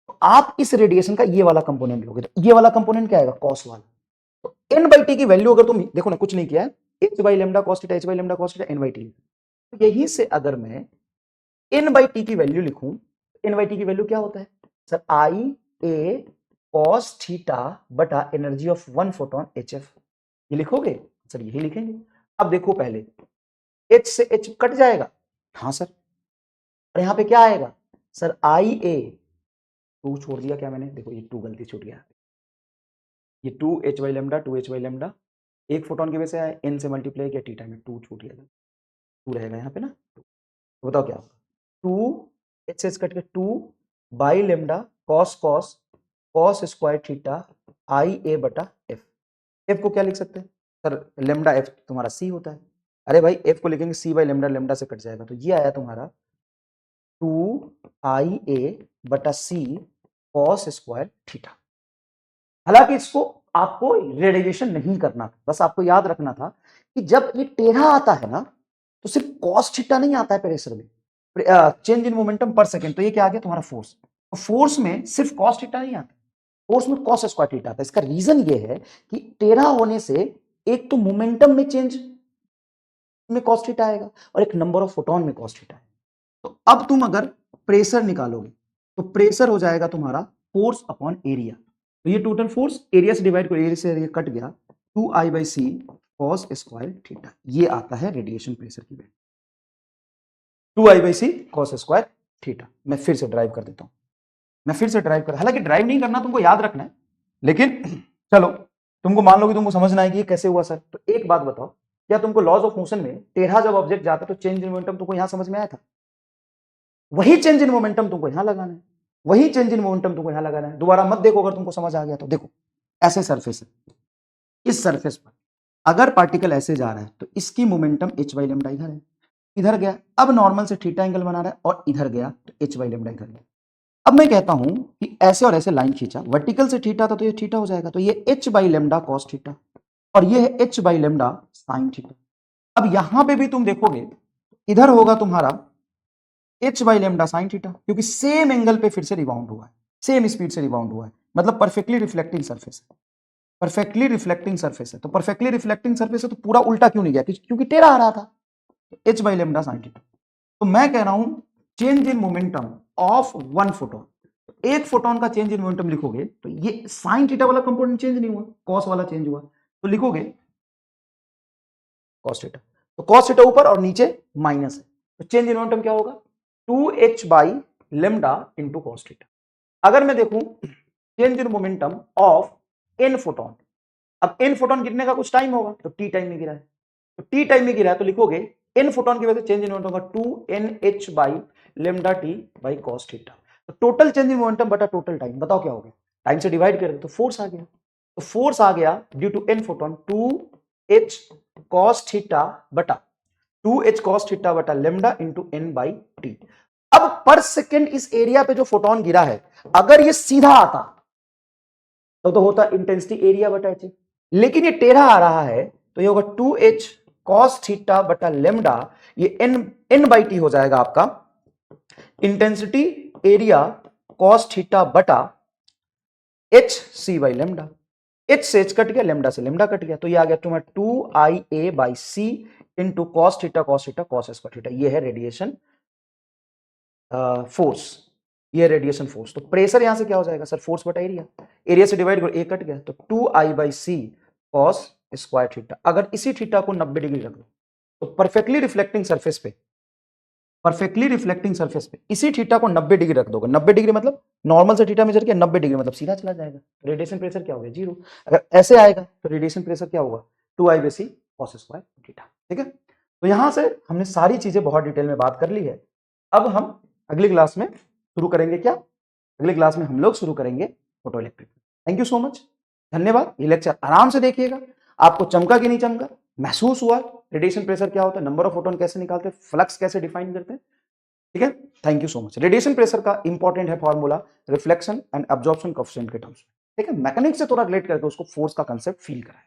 तो आप इस रेडिएशन का ये वाला कंपोनेंट लोगे, तो ये वाला कंपोनेंट क्या आएगा, कॉस वाला। तो एन बाई टी की वैल्यू अगर तुम देखो ना, कुछ नहीं किया है, h by lambda cos theta, h by lambda cos theta, n by t. तो यहीं से अगर मैं एन बाई टी की वैल्यू लिखूं, एन बाई टी की वैल्यू क्या होता है sir, I a cos theta बटा energy of one photon h F. ये लिखोगे सर, यही लिखेंगे। अब देखो पहले एच से एच कट जाएगा, हाँ सर, और यहां पे क्या आएगा सर, आई ए, टू छोड़ दिया क्या मैंने, देखो ये टू गलती छूट गया, ये two H by lambda, two H by lambda, एक फोटोन की वजह से आया, एन से मल्टीप्लाई किया, टी टाइम में टू छूट गया, टू रहेगा यहाँ पे ना, तो बताओ क्या होगा, टू एच से एच कट के two by lambda cos cos cos square theta I A बटा एफ। एफ को क्या लिख सकते हैं सर, लेमडा एफ तुम्हारा सी होता है, अरे भाई एफ को लिखेंगे सी बाई लेमडा, लेमडा से कट जाएगा, तो ये आया तुम्हारा टू आई ए बटा सी कॉस स्क्वायर थीटा। हालांकि इसको आपको रेडिएशन नहीं करना था, बस आपको याद रखना था कि जब ये टेढ़ा आता है ना, तो सिर्फ कॉस थीटा नहीं आता है प्रेशर में, चेंज इन मोमेंटम पर सेकंड, तो ये क्या आ गया तुम्हारा फोर्स। तो फोर्स में सिर्फ कॉस थीटा नहीं आता, फोर्स में कॉस स्क्वायर थीटा आता है। इसका रीजन ये है कि टेढ़ा होने से एक तो मोमेंटम में चेंज में कॉस थीटा आएगा, और एक नंबर ऑफ फोटोन में कॉस थीटा आएगा। तो अब तुम अगर प्रेशर निकालोगे, तो प्रेशर हो जाएगा तुम्हारा फोर्स अपॉन एरिया, तो ये टोटल फोर्स एरिया से डिवाइड करो, एरिया से एरिया कट गया, two I by c cos square theta, ये आता है रेडिएशन प्रेशर की value, two I by c cos square theta. मैं फिर से ड्राइव कर देता हूं, मैं फिर से ड्राइव कर, हालांकि ड्राइव नहीं करना, तुमको याद रखना है, लेकिन चलो तुमको मान लो कि तुमको समझना है कि ये कैसे हुआ सर। तो एक बात बताओ, क्या तुमको लॉज ऑफ मोशन में टेढ़ा जब ऑब्जेक्ट जाता है तो चेंज इन मोमेंटम तुमको यहां समझ में आया था, वही चेंज इन मोमेंटम तुमको यहां लगाना है, वही चेंज इन मोमेंटम तुमको यहां लगाना है। दोबारा मत देखो, अगर तुमको समझ आ गया तो देखो, ऐसे सरफेस है, इस सरफेस पर अगर पार्टिकल ऐसे जा रहा है तो इसकी मोमेंटम एच वाई लेमडा इधर है, इधर गया, अब नॉर्मल से थीटा एंगल बना रहा है, और इधर गया तो एच वाई लेमडा इधर गया। अब मैं कहता हूं कि ऐसे और ऐसे लाइन खींचा, वर्टिकल से थीटा था तो ये थीटा हो जाएगा, तो ये H by lambda cos theta, और ये है h by lambda sine theta. अब यहां पे भी तुम देखोगे, इधर होगा तुम्हारा H by lambda sine theta, क्योंकि सेम एंगल पे फिर से रिबाउंड हुआ है, सेम स्पीड से रिबाउंड हुआ है, मतलब परफेक्टली रिफ्लेक्टिंग सरफेस है, परफेक्टली रिफ्लेक्टिंग सरफेस है। तो परफेक्टली रिफ्लेक्टिंग सरफेस है तो पूरा उल्टा क्यों नहीं गया, क्योंकि टेढ़ा आ रहा था, H by lambda sine theta. तो मैं कह रहा हूं change in momentum of one photon, एक फोटोन का चेंज इन मोमेंटम लिखोगे तो ये साइन थीटा वाला कंपोनेंट चेंज नहीं हुआ, कॉस वाला चेंज हुआ, तो लिखोगे कॉस थीटा, तो कॉस थीटा ऊपर और नीचे माइनस है, तो चेंज इन मोमेंटम क्या होगा, 2h by lambda into cos theta. अगर मैं देखूं change in momentum of n photon, अब एन फोटोन गिरने का कुछ टाइम होगा, तो टी टाइम में गिरा है, तो टी टाइम में गिरा है, तो लिखोगे एन फोटोन की वजह से चेंज इन मोमेंटम होगा 2nh by lambda T by cos theta. तो टोटल चेंज इन मोमेंटम बटा टोटल टाइम, बताओ क्या हो गया, टाइम से डिवाइड कर तो फोर्स आ गया, तो फोर्स आ गया due to n photon 2h cos theta बटा 2h cos थीटा बटा lambda into n by t. अब पर सेकेंड इस एरिया पे जो फोटोन गिरा है, अगर ये सीधा आता तो होता इंटेंसिटी एरिया बटा एच, लेकिन ये टेढ़ा आ रहा है, तो ये होगा 2h cos थीटा बटा लेमडा, ये n बाई टी हो जाएगा आपका इंटेंसिटी एरिया cos थीटा बटा h c by lambda, h से एच कट गया, लेमडा से लेमडा कट गया, तो ये आ गया तुम्हारा 2IA by C into cos theta cos theta cos square theta. ये है रेडिएशन फोर्स, ये रेडिएशन फोर्स। तो प्रेशर यहां से क्या हो जाएगा सर, फोर्स बटा एरिया, एरिया से डिवाइड करो, ए कट गया, तो 2I by c cos square theta. अगर इसी थीटा को 90 डिग्री रख दो, तो परफेक्टली रिफ्लेक्टिंग सरफेस पे, परफेक्टली रिफ्लेक्टिंग सरफेस पे इसी थीटा को 90 डिग्री रख दोगे, 90 डिग्री मतलब नॉर्मल से थीटा मेजर किया, 90 डिग्री मतलब सीधा चला जाएगा, रेडिएशन प्रेशर क्या हो गया, जीरो। अगर ऐसे आएगा तो रेडिएशन प्रेशर क्या होगा, 2I by c cos square theta. ठीक है, तो यहां से हमने सारी चीजें बहुत डिटेल में बात कर ली है। अब हम अगली क्लास में शुरू करेंगे क्या, अगली क्लास में हम लोग शुरू करेंगे photo electric. Thank you so much, धन्यवाद। ये लेक्चर आराम से देखिएगा, आपको चमका कि नहीं चमका, महसूस हुआ रेडिएशन प्रेशर क्या होता है, नंबर ऑफ फोटोन कैसे निकालते हैं, फ्लक्स कैसे डिफाइन करते हैं। ठीक है, thank you so much. Radiation pressure का इंपॉर्टेंट है formula reflection and absorption coefficient के टर्म्स में। ठीक है, मैकेनिक्स से थोड़ा रिलेट करके उसको फोर्स का कंसेप्ट फील कराए।